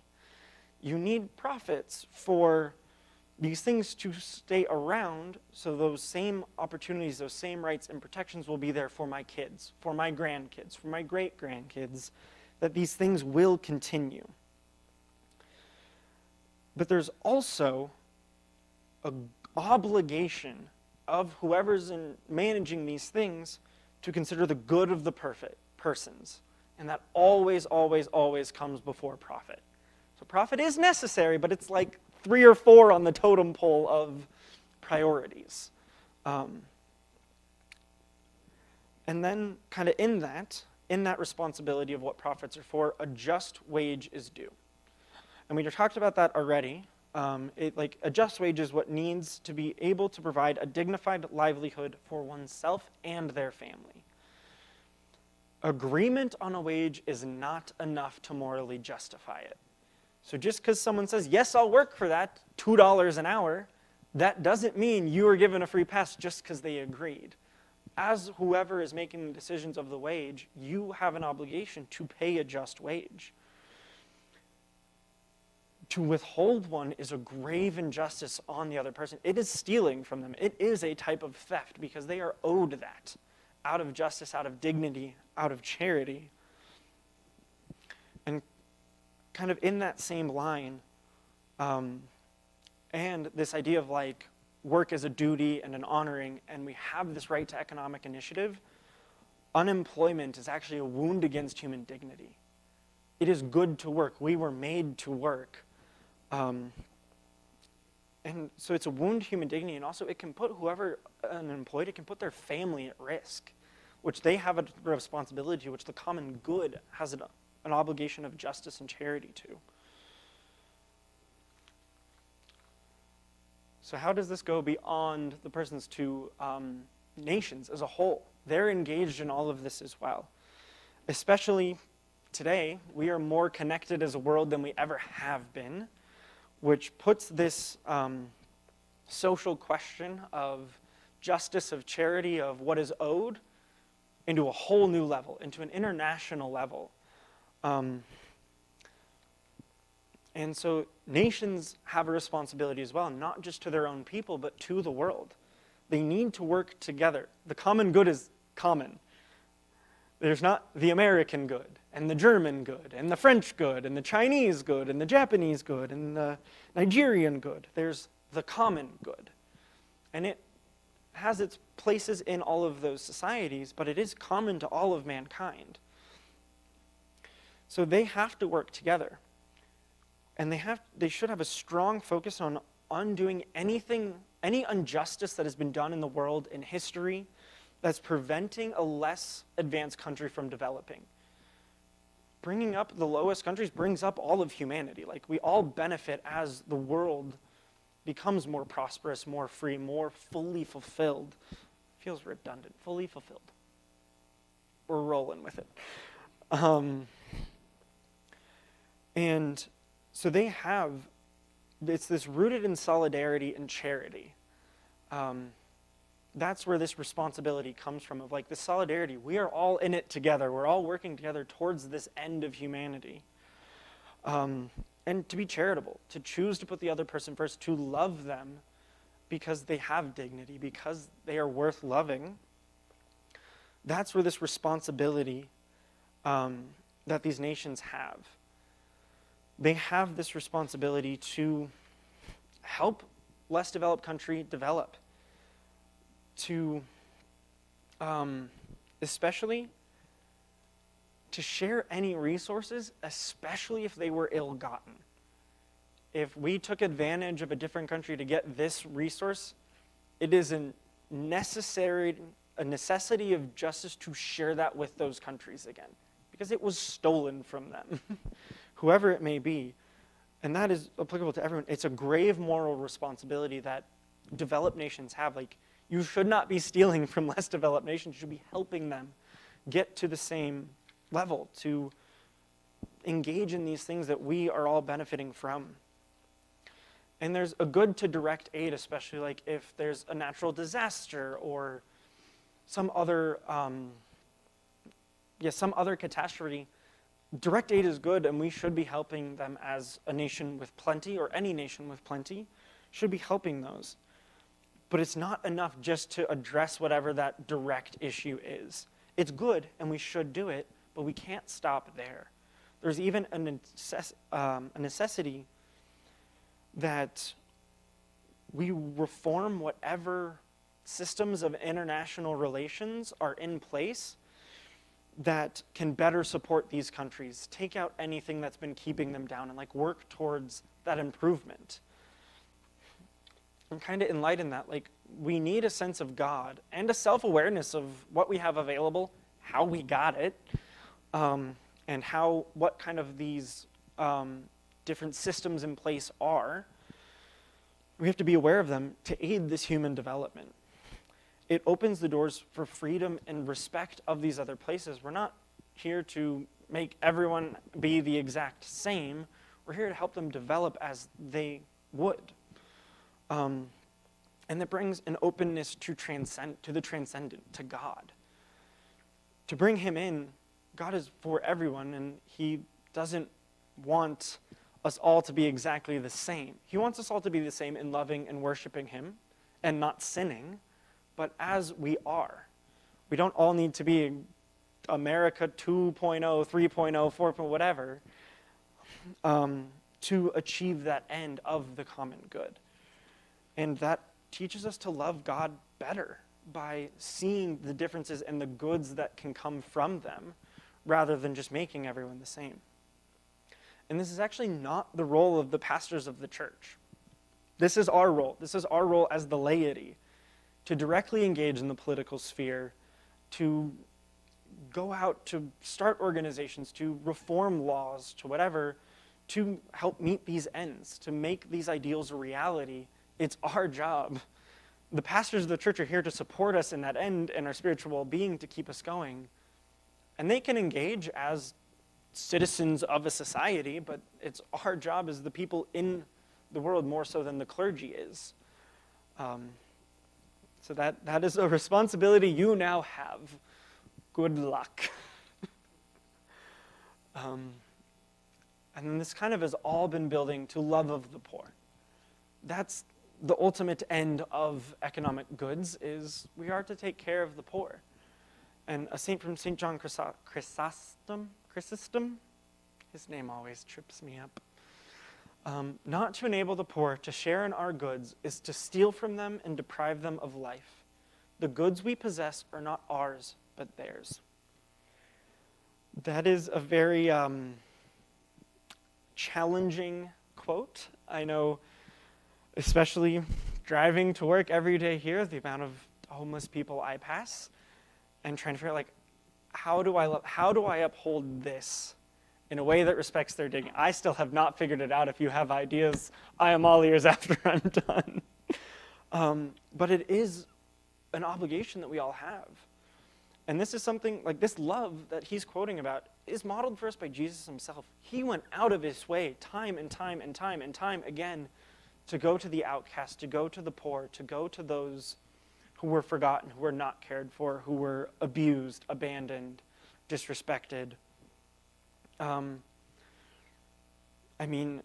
You need profits for these things to stay around, so those same opportunities, those same rights and protections will be there for my kids, for my grandkids, for my great-grandkids, that these things will continue. But there's also an obligation of whoever's managing these things to consider the good of the perfect persons. And that always, always, always comes before profit. So profit is necessary, but it's like 3 or 4 on the totem pole of priorities. And then kind of in that responsibility of what profits are for, a just wage is due. And we talked about that already. A just wage is what needs to be able to provide a dignified livelihood for oneself and their family. Agreement on a wage is not enough to morally justify it. So just because someone says, yes, I'll work for that, $2 an hour, that doesn't mean you are given a free pass just because they agreed. As whoever is making the decisions of the wage, you have an obligation to pay a just wage. To withhold one is a grave injustice on the other person. It is stealing from them. It is a type of theft because they are owed that out of justice, out of dignity, out of charity. And kind of in that same line, and this idea of like work as a duty and an honoring, and we have this right to economic initiative, unemployment is actually a wound against human dignity. It is good to work. We were made to work. And so it's a wound to human dignity, and also it can put whoever unemployed, it can put their family at risk, which they have a responsibility to, which the common good has an obligation of justice and charity to. So how does this go beyond the persons to nations as a whole? They're engaged in all of this as well. Especially today, we are more connected as a world than we ever have been, which puts this social question of justice, of charity, of what is owed, into a whole new level, into an international level. And so nations have a responsibility as well, not just to their own people, but to the world. They need to work together. The common good is common. There's not the American good, and the German good, and the French good, and the Chinese good, and the Japanese good, and the Nigerian good. There's the common good. And it has its places in all of those societies, but it is common to all of mankind. So they have to work together. And they should have a strong focus on undoing any injustice that has been done in the world in history that's preventing a less advanced country from developing. Bringing up the lowest countries brings up all of humanity. Like, we all benefit as the world becomes more prosperous, more free, more fully fulfilled. Feels redundant. Fully fulfilled. We're rolling with it. And so they have, it's this rooted in solidarity and charity. That's where this responsibility comes from, of like the solidarity. We are all in it together. We're all working together towards this end of humanity. And to be charitable, to choose to put the other person first, to love them because they have dignity, because they are worth loving. That's where this responsibility that these nations have. They have this responsibility to help less developed country develop, to especially to share any resources, especially if they were ill-gotten. If we took advantage of a different country to get this resource, it is a necessity of justice to share that with those countries again, because it was stolen from them, whoever it may be. And that is applicable to everyone. It's a grave moral responsibility that developed nations have. Like, you should not be stealing from less developed nations. You should be helping them get to the same level, to engage in these things that we are all benefiting from. And there's a good to direct aid, especially like if there's a natural disaster or some other catastrophe. Direct aid is good, and we should be helping them as a nation with plenty, or any nation with plenty, should be helping those. But it's not enough just to address whatever that direct issue is. It's good, and we should do it, but we can't stop there. There's even a necessity that we reform whatever systems of international relations are in place that can better support these countries, take out anything that's been keeping them down, and like work towards that improvement. And kind of enlighten that, like, we need a sense of God and a self-awareness of what we have available, how we got it, and what kind of these different systems in place are. We have to be aware of them to aid this human development. It opens the doors for freedom and respect of these other places. We're not here to make everyone be the exact same. We're here to help them develop as they would. And that brings an openness to the transcendent, to God. To bring him in, God is for everyone, and he doesn't want us all to be exactly the same. He wants us all to be the same in loving and worshiping him and not sinning, but as we are. We don't all need to be America 2.0, 3.0, 4. Whatever, to achieve that end of the common good. And that teaches us to love God better by seeing the differences and the goods that can come from them, rather than just making everyone the same. And this is actually not the role of the pastors of the church. This is our role. This is our role as the laity, to directly engage in the political sphere, to go out, to start organizations, to reform laws, to whatever, to help meet these ends, to make these ideals a reality. It's our job. The pastors of the church are here to support us in that end and our spiritual well-being, to keep us going. And they can engage as citizens of a society, but it's our job as the people in the world more so than the clergy is. So that is a responsibility you now have. Good luck. And then this kind of has all been building to love of the poor. That's the ultimate end of economic goods, is we are to take care of the poor. And a saint from St. John Chrysostom, his name always trips me up. Not to enable the poor to share in our goods is to steal from them and deprive them of life. The goods we possess are not ours, but theirs. That is a very challenging quote. I know, especially driving to work every day here, the amount of homeless people I pass, and trying to figure out, like, how do I uphold this in a way that respects their dignity? I still have not figured it out. If you have ideas, I am all ears after I'm done. But it is an obligation that we all have. And this is something, like, this love that he's quoting about is modeled for us by Jesus himself. He went out of his way time and time and time and time again to go to the outcast, to go to the poor, to go to those who were forgotten, who were not cared for, who were abused, abandoned, disrespected. I mean,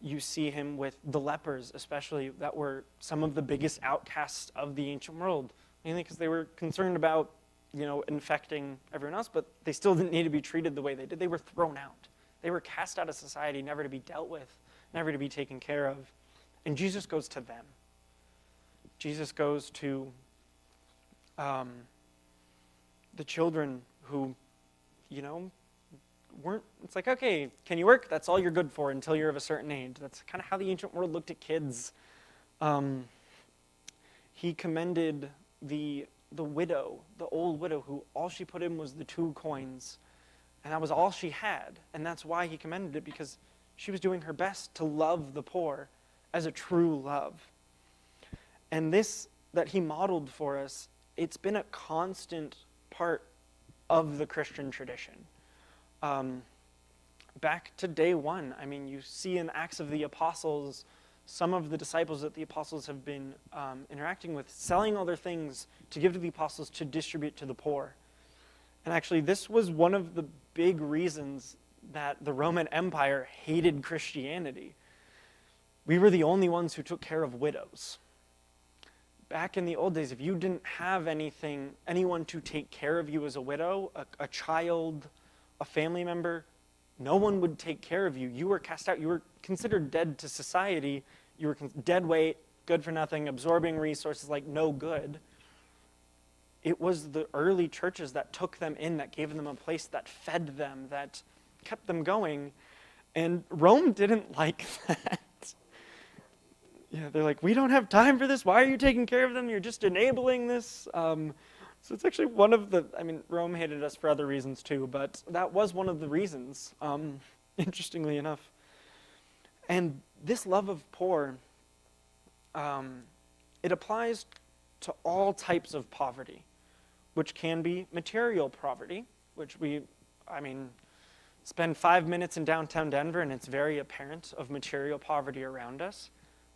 you see him with the lepers, especially, that were some of the biggest outcasts of the ancient world, mainly because they were concerned about, infecting everyone else, but they still didn't need to be treated the way they did. They were thrown out. They were cast out of society, never to be dealt with, never to be taken care of. And Jesus goes to them. Jesus goes to the children who, weren't, it's like, okay, can you work? That's all you're good for until you're of a certain age. That's kind of how the ancient world looked at kids. He commended the widow, the old widow, who all she put in was the 2 coins, and that was all she had. And that's why he commended it, because she was doing her best to love the poor as a true love. And this that he modeled for us, it's been a constant part of the Christian tradition. Back to day one, I mean, you see in Acts of the Apostles, some of the disciples that the apostles have been interacting with, selling all their things to give to the apostles to distribute to the poor. And actually, this was one of the big reasons that the Roman Empire hated Christianity. We were the only ones who took care of widows. Back in the old days, if you didn't have anyone to take care of you as a widow, a child, a family member, no one would take care of you. You were cast out. You were considered dead to society. You were dead weight, good for nothing, absorbing resources, like no good. It was the early churches that took them in, that gave them a place, that fed them, that kept them going. And Rome didn't like that. Yeah, they're like, we don't have time for this. Why are you taking care of them? You're just enabling this. So it's actually Rome hated us for other reasons too, but that was one of the reasons, interestingly enough. And this love of poor, it applies to all types of poverty, which can be material poverty, which spend 5 minutes in downtown Denver and it's very apparent of material poverty around us.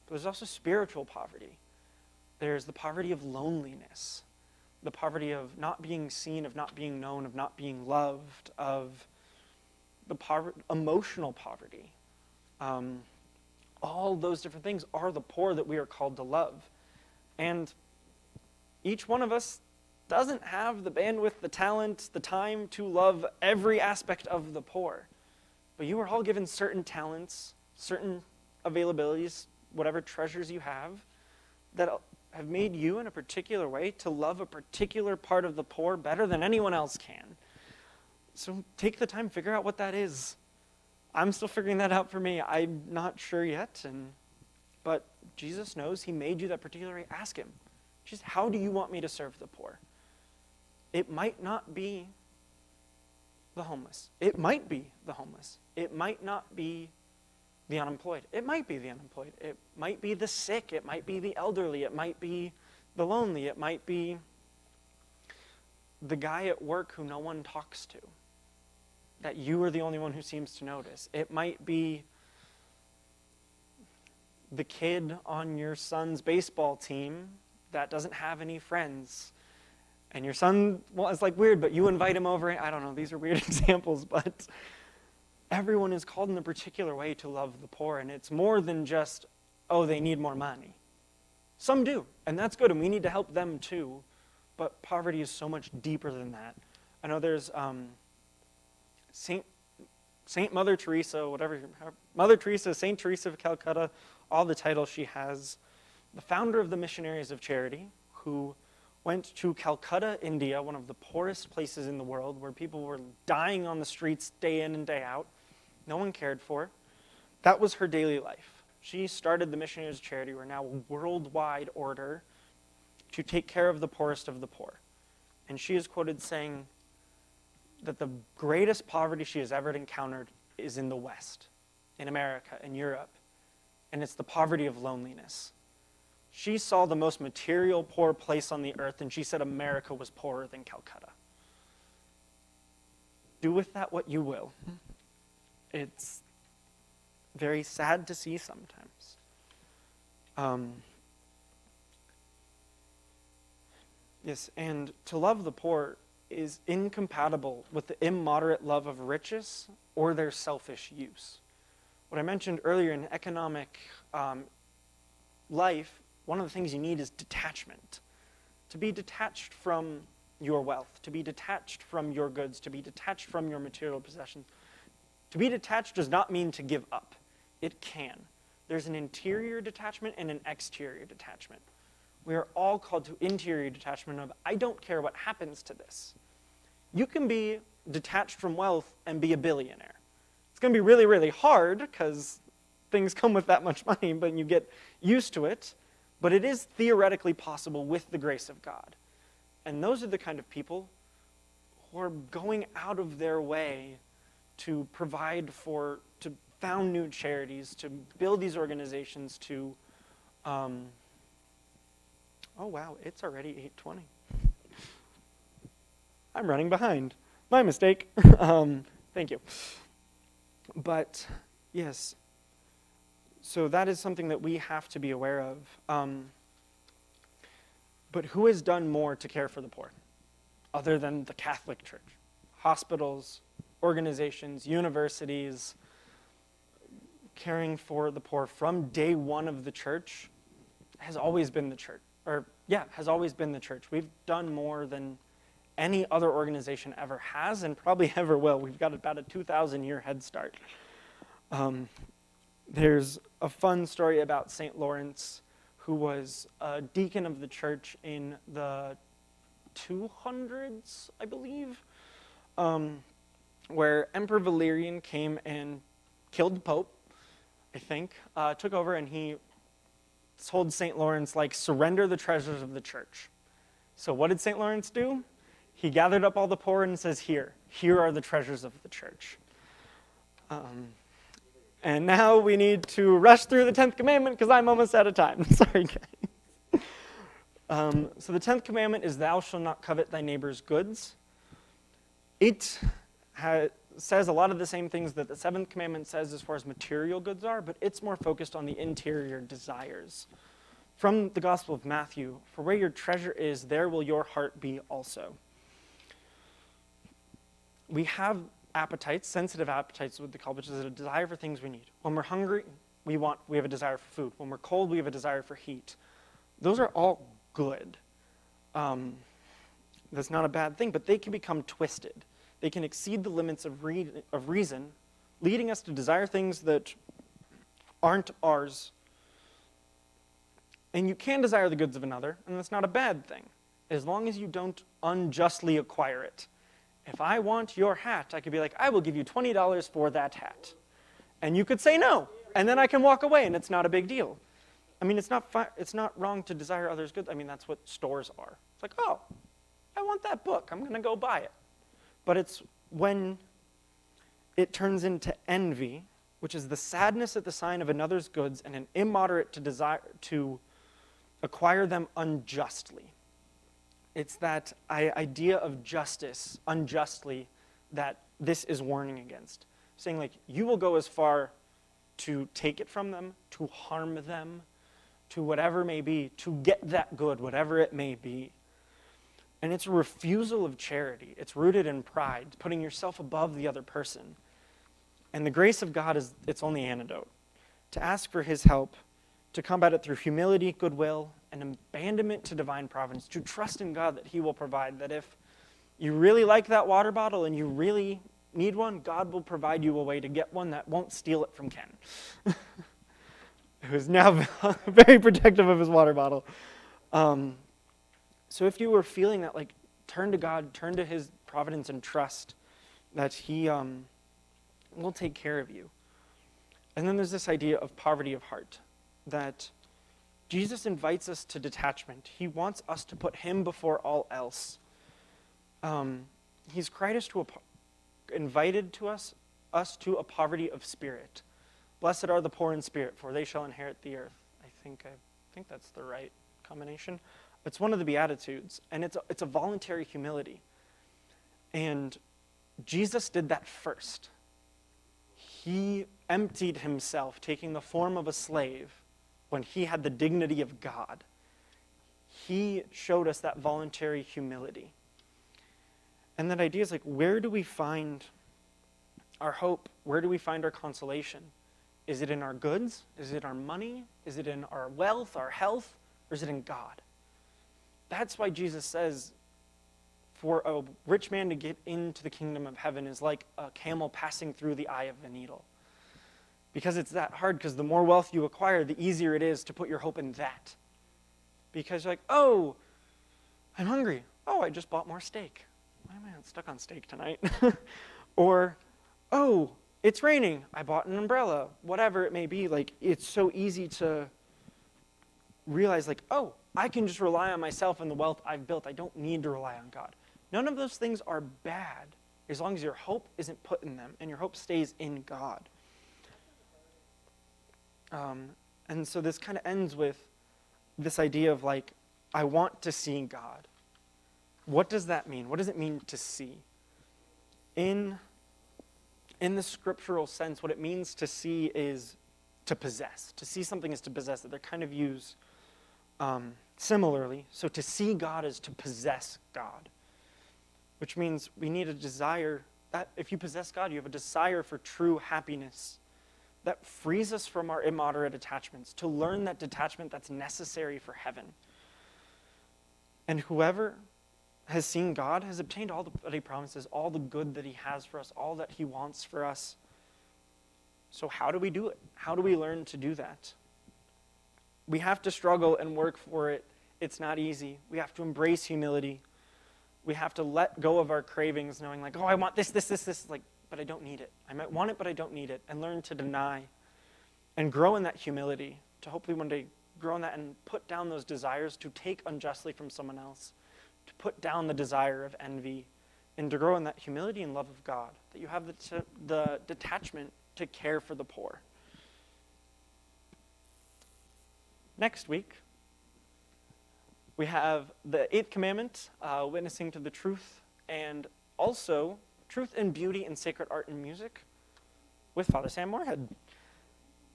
But there's also spiritual poverty. There's the poverty of loneliness, the poverty of not being seen, of not being known, of not being loved, of the emotional poverty. All those different things are the poor that we are called to love. And each one of us doesn't have the bandwidth, the talent, the time to love every aspect of the poor. But you are all given certain talents, certain availabilities, whatever treasures you have, that have made you in a particular way to love a particular part of the poor better than anyone else can. So take the time, figure out what that is. I'm still figuring that out for me. I'm not sure yet, but Jesus knows. He made you that particular way. Ask him, just how do you want me to serve the poor? It might not be the homeless. It might be the homeless. It might not be the unemployed. It might be the unemployed. It might be the sick. It might be the elderly. It might be the lonely. It might be the guy at work who no one talks to, that you are the only one who seems to notice. It might be the kid on your son's baseball team that doesn't have any friends. And your son, well, it's like weird, but you invite him over. I don't know, these are weird examples, but everyone is called in a particular way to love the poor, and it's more than just, oh, they need more money. Some do, and that's good, and we need to help them too, but poverty is so much deeper than that. I know there's Saint Mother Teresa, Mother Teresa, Saint Teresa of Calcutta, all the titles she has, the founder of the Missionaries of Charity, who went to Calcutta, India, one of the poorest places in the world, where people were dying on the streets day in and day out. No one cared for. That was her daily life. She started the Missionaries of Charity. We're now a worldwide order to take care of the poorest of the poor. And she is quoted saying that the greatest poverty she has ever encountered is in the West, in America, in Europe. And it's the poverty of loneliness. She saw the most material poor place on the earth, and she said America was poorer than Calcutta. Do with that what you will. It's very sad to see sometimes. Yes, and to love the poor is incompatible with the immoderate love of riches or their selfish use. What I mentioned earlier in economic life, one of the things you need is detachment. To be detached from your wealth, to be detached from your goods, to be detached from your material possessions. To be detached does not mean to give up. It can. There's an interior detachment and an exterior detachment. We are all called to interior detachment of, I don't care what happens to this. You can be detached from wealth and be a billionaire. It's going to be really, really hard because things come with that much money, but you get used to it. But it is theoretically possible with the grace of God. And those are the kind of people who are going out of their way to provide for, to found new charities, to build these organizations, to, oh wow, it's already 8:20. I'm running behind. My mistake. Thank you. But yes, so that is something that we have to be aware of. But who has done more to care for the poor other than the Catholic Church? Hospitals, organizations, universities, caring for the poor from day one of the church has always been the church. Has always been the church. We've done more than any other organization ever has and probably ever will. We've got about a 2,000-year head start. There's a fun story about St. Lawrence, who was a deacon of the church in the 200s, I believe, where Emperor Valerian came and killed the Pope, I think, took over, and he told St. Lawrence, surrender the treasures of the church. So what did St. Lawrence do? He gathered up all the poor and says, here are the treasures of the church. And now we need to rush through the 10th commandment because I'm almost out of time. Sorry, guys. So the 10th commandment is thou shalt not covet thy neighbor's goods. It says a lot of the same things that the 7th commandment says as far as material goods are, but it's more focused on the interior desires. From the Gospel of Matthew, for where your treasure is, there will your heart be also. We have appetites, sensitive appetites, what they call, which is a desire for things we need. When we're hungry, we have a desire for food. When we're cold, we have a desire for heat. Those are all good. That's not a bad thing, but they can become twisted. They can exceed the limits of reason, leading us to desire things that aren't ours. And you can desire the goods of another, and that's not a bad thing, as long as you don't unjustly acquire it. If I want your hat, I could be like, I will give you $20 for that hat. And you could say no, and then I can walk away, and it's not a big deal. I mean, it's not wrong to desire others' goods. I mean, that's what stores are. It's like, oh, I want that book. I'm going to go buy it. But it's when it turns into envy, which is the sadness at the sign of another's goods and an immoderate desire to acquire them unjustly. It's that idea of justice, unjustly, that this is warning against. Saying, you will go as far to take it from them, to harm them, to whatever may be, to get that good, whatever it may be. And it's a refusal of charity. It's rooted in pride, putting yourself above the other person. And the grace of God is its only antidote. To ask for his help, to combat it through humility, goodwill, and abandonment to divine providence, to trust in God that he will provide, that if you really like that water bottle and you really need one, God will provide you a way to get one that won't steal it from Ken, who's now very protective of his water bottle. So if you were feeling that, turn to God, turn to his providence and trust that he will take care of you. And then there's this idea of poverty of heart, that Jesus invites us to detachment. He wants us to put him before all else. He's invited to us to a poverty of spirit. Blessed are the poor in spirit, for they shall inherit the earth. I think that's the right combination. It's one of the Beatitudes, and it's a voluntary humility. And Jesus did that first. He emptied himself, taking the form of a slave, when he had the dignity of God. He showed us that voluntary humility. And that idea is where do we find our hope? Where do we find our consolation? Is it in our goods? Is it our money? Is it in our wealth, our health? Or is it in God? That's why Jesus says, for a rich man to get into the kingdom of heaven is like a camel passing through the eye of a needle. Because it's that hard, because the more wealth you acquire, the easier it is to put your hope in that. Because you're like, oh, I'm hungry. Oh, I just bought more steak. Why am I stuck on steak tonight? Or, oh, it's raining. I bought an umbrella. Whatever it may be, it's so easy to realize, oh, I can just rely on myself and the wealth I've built. I don't need to rely on God. None of those things are bad as long as your hope isn't put in them and your hope stays in God. And so this kind of ends with this idea of I want to see God. What does that mean? What does it mean to see? In the scriptural sense, what it means to see is to possess. To see something is to possess it. They're kind of used similarly. So to see God is to possess God, which means we need a desire that if you possess God, you have a desire for true happiness that frees us from our immoderate attachments, to learn that detachment that's necessary for heaven. And whoever has seen God has obtained all that he promises, all the good that he has for us, all that he wants for us. So how do we do it? How do we learn to do that? We have to struggle and work for it. It's not easy. We have to embrace humility. We have to let go of our cravings, knowing like, oh, I want this, like, but I don't need it. I might want it, but I don't need it. And learn to deny and grow in that humility, to hopefully one day grow in that and put down those desires to take unjustly from someone else, to put down the desire of envy, and to grow in that humility and love of God, that you have the detachment to care for the poor. Next week, we have the 8th commandment, witnessing to the truth, and also truth and beauty in sacred art and music with Father Sam Moorhead.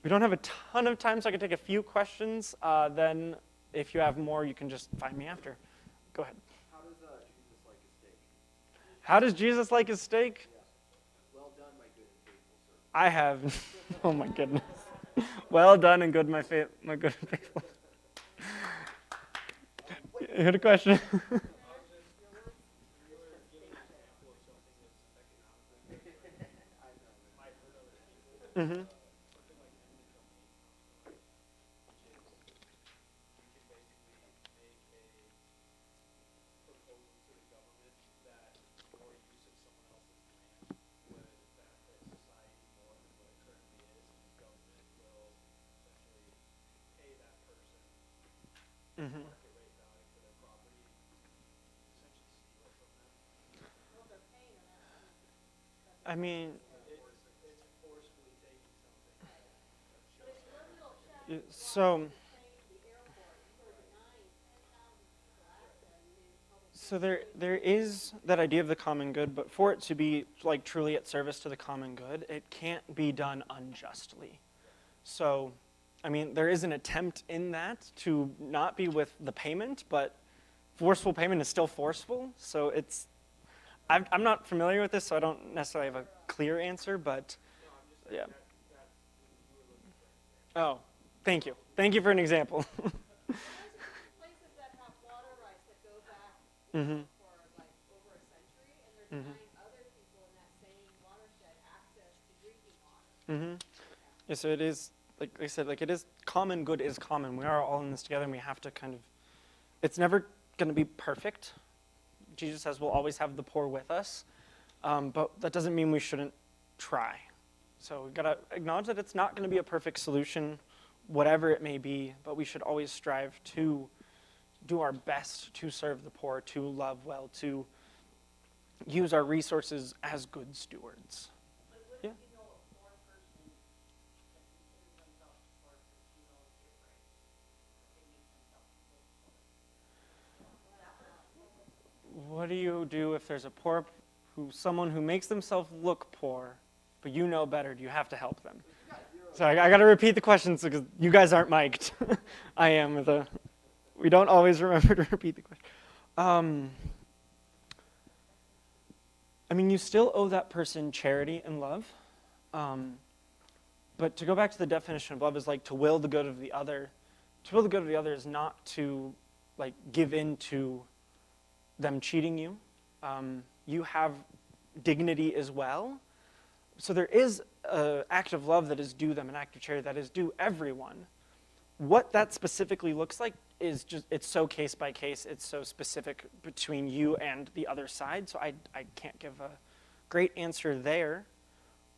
We don't have a ton of time, so I can take a few questions. Then if you have more, you can just find me after. Go ahead. How does Jesus like his steak? How does Jesus like his steak? Yes. Well done, my good and faithful servant. I have. Oh my goodness. Well done and good, my good and faithful. You had a question? Mm-hmm. Mm-hmm. I mean, so there is that idea of the common good, but for it to be like truly at service to the common good, it can't be done unjustly. So, I mean, there is an attempt in that to not be with the payment, but forceful payment is still forceful. So it's, I'm not familiar with this, so I don't necessarily have a clear answer, but yeah. Oh, thank you. Thank you for an example. There's places that have water rights that go back Mm-hmm. for like over a century, and they're denying other people in that same watershed access to drinking water. Mm-hmm. Yeah, so it is, like I said, like it is, common good is common. We are all in this together, and we have to kind of, it's never going to be perfect. Jesus says we'll always have the poor with us, but that doesn't mean we shouldn't try. So we've got to acknowledge that it's not going to be a perfect solution, whatever it may be, but we should always strive to do our best to serve the poor, to love well, to use our resources as good stewards. But what Yeah. if you know a poor person that considers themselves poor because you know the right, but they make themselves look poor? What do you do if there's a someone who makes themselves look poor, but you know better? Do you have to help them? So I got to repeat the questions because you guys aren't mic'd. I am. We don't always remember to repeat the question. I mean, you still owe that person charity and love. But to go back to the definition of love is like to will the good of the other. To will the good of the other is not to like give in to them cheating you. You have dignity as well. So there is an act of love that is due them, an act of charity that is due everyone. What that specifically looks like is just, it's so case by case, it's so specific between you and the other side, so I can't give a great answer there.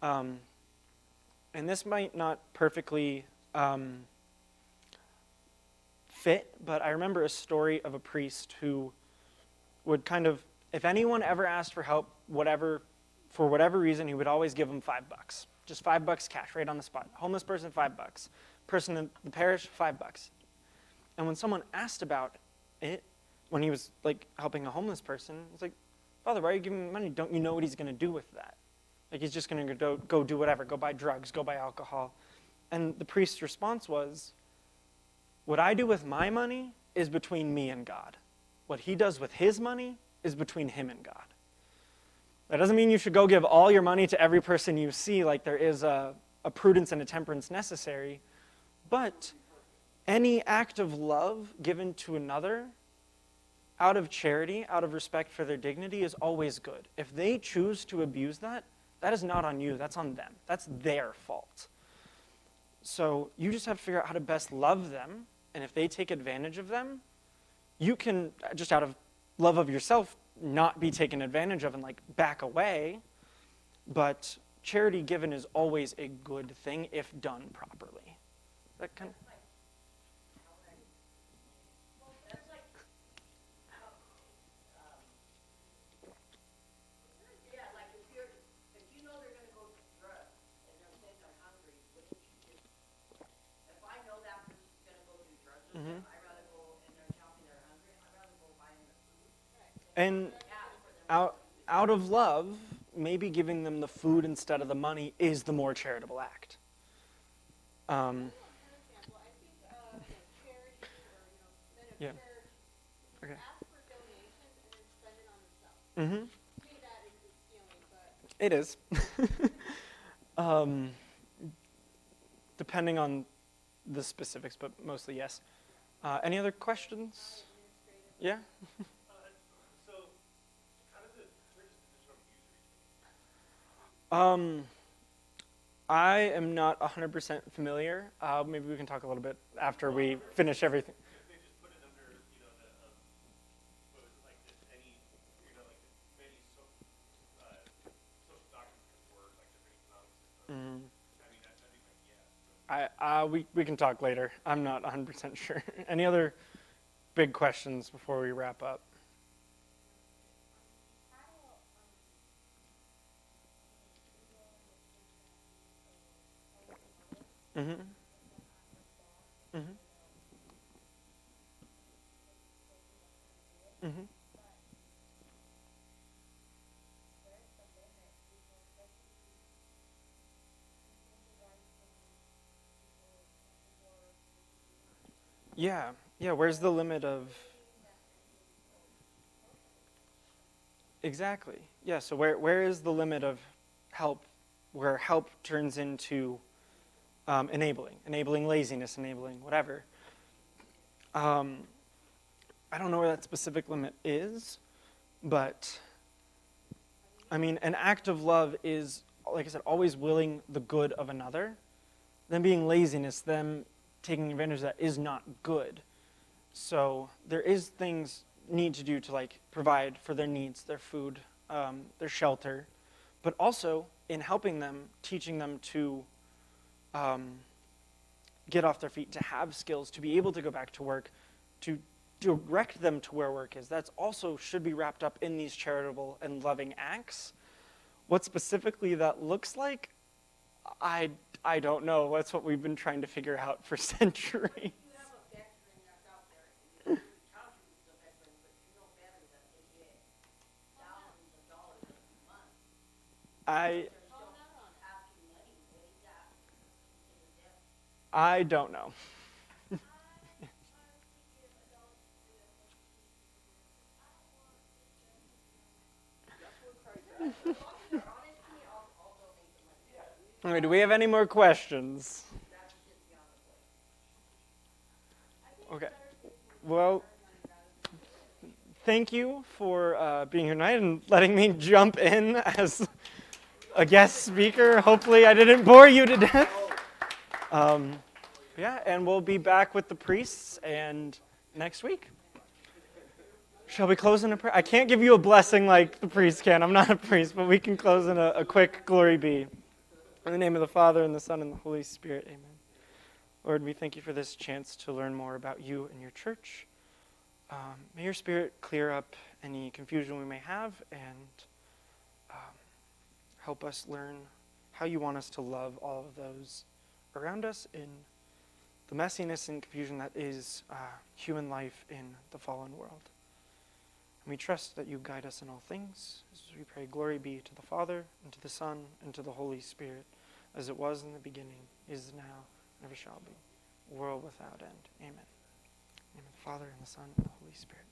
And this might not perfectly fit, but I remember a story of a priest who would kind of, if anyone ever asked for help, for whatever reason, he would always give them $5. Just $5 cash, right on the spot. Homeless person, $5. Person in the parish, $5. And when someone asked about it, when he was like helping a homeless person, it's like, Father, why are you giving him money? Don't you know what he's going to do with that? Like he's just going to go do whatever, go buy drugs, go buy alcohol. And the priest's response was, what I do with my money is between me and God. What he does with his money is between him and God. That doesn't mean you should go give all your money to every person you see, like there is a a prudence and a temperance necessary, but any act of love given to another out of charity, out of respect for their dignity, is always good. If they choose to abuse that, that is not on you, that's on them. That's their fault. So you just have to figure out how to best love them, and if they take advantage of them, you can, just out of love of yourself, not be taken advantage of and like back away, but charity given is always a good thing if done properly. That kind of... Yeah, like if you know they're gonna go to drugs and they're saying they're hungry, wouldn't you just, if I know that person's gonna go do drugs with them, I'd rather go and they're telling me they're hungry, I'd rather go buy them the food. And out of love, maybe giving them the food instead of the money is the more charitable act. An example, I think charity or men of Yeah. church Okay. ask for donations and then spend it on themselves. Mm-hmm. To me, that is stealing, but It is. Depending on the specifics, but mostly yes. Any other questions? Yeah? So, how does the church's position on usury? I am not 100% familiar. Maybe we can talk a little bit after we finish everything. They just put it under, what is it, like this, any, like many social doctrines can work, like different economic systems. I mean, that'd be my guess. We can talk later. I'm not 100% sure. Any other big questions before we wrap up? Mm-hmm. Mm-hmm. Mm-hmm. Yeah. Yeah, where's the limit of... Exactly. Yeah, so where is the limit of help, where help turns into enabling laziness, enabling whatever. I don't know where that specific limit is, but I mean, an act of love is, like I said, always willing the good of another. Them being laziness, them taking advantage of that is not good. So there is things need to do to like provide for their needs, their food, their shelter, but also in helping them, teaching them to get off their feet, to have skills, to be able to go back to work, to direct them to where work is. That's also should be wrapped up in these charitable and loving acts. What specifically that looks like, I don't know. That's what we've been trying to figure out for centuries. You have a veteran that's out there, and you county is a veteran, but you know better that they get thousands of dollars every month. I They're still asking money, what is that? In the debt? I don't know. All right, do we have any more questions? Okay. Well, thank you for being here tonight and letting me jump in as a guest speaker. Hopefully I didn't bore you to death. Yeah, and we'll be back with the priests and next week. Shall we close in a prayer? I can't give you a blessing like the priest can. I'm not a priest, but we can close in a quick glory be. In the name of the Father, and the Son, and the Holy Spirit, amen. Lord, we thank you for this chance to learn more about you and your church. May your Spirit clear up any confusion we may have and help us learn how you want us to love all of those around us in the messiness and confusion that is human life in the fallen world. And we trust that you guide us in all things. As we pray, glory be to the Father, and to the Son, and to the Holy Spirit, as it was in the beginning, is now, and ever shall be, world without end. Amen. In the name of the Father, and the Son, and the Holy Spirit.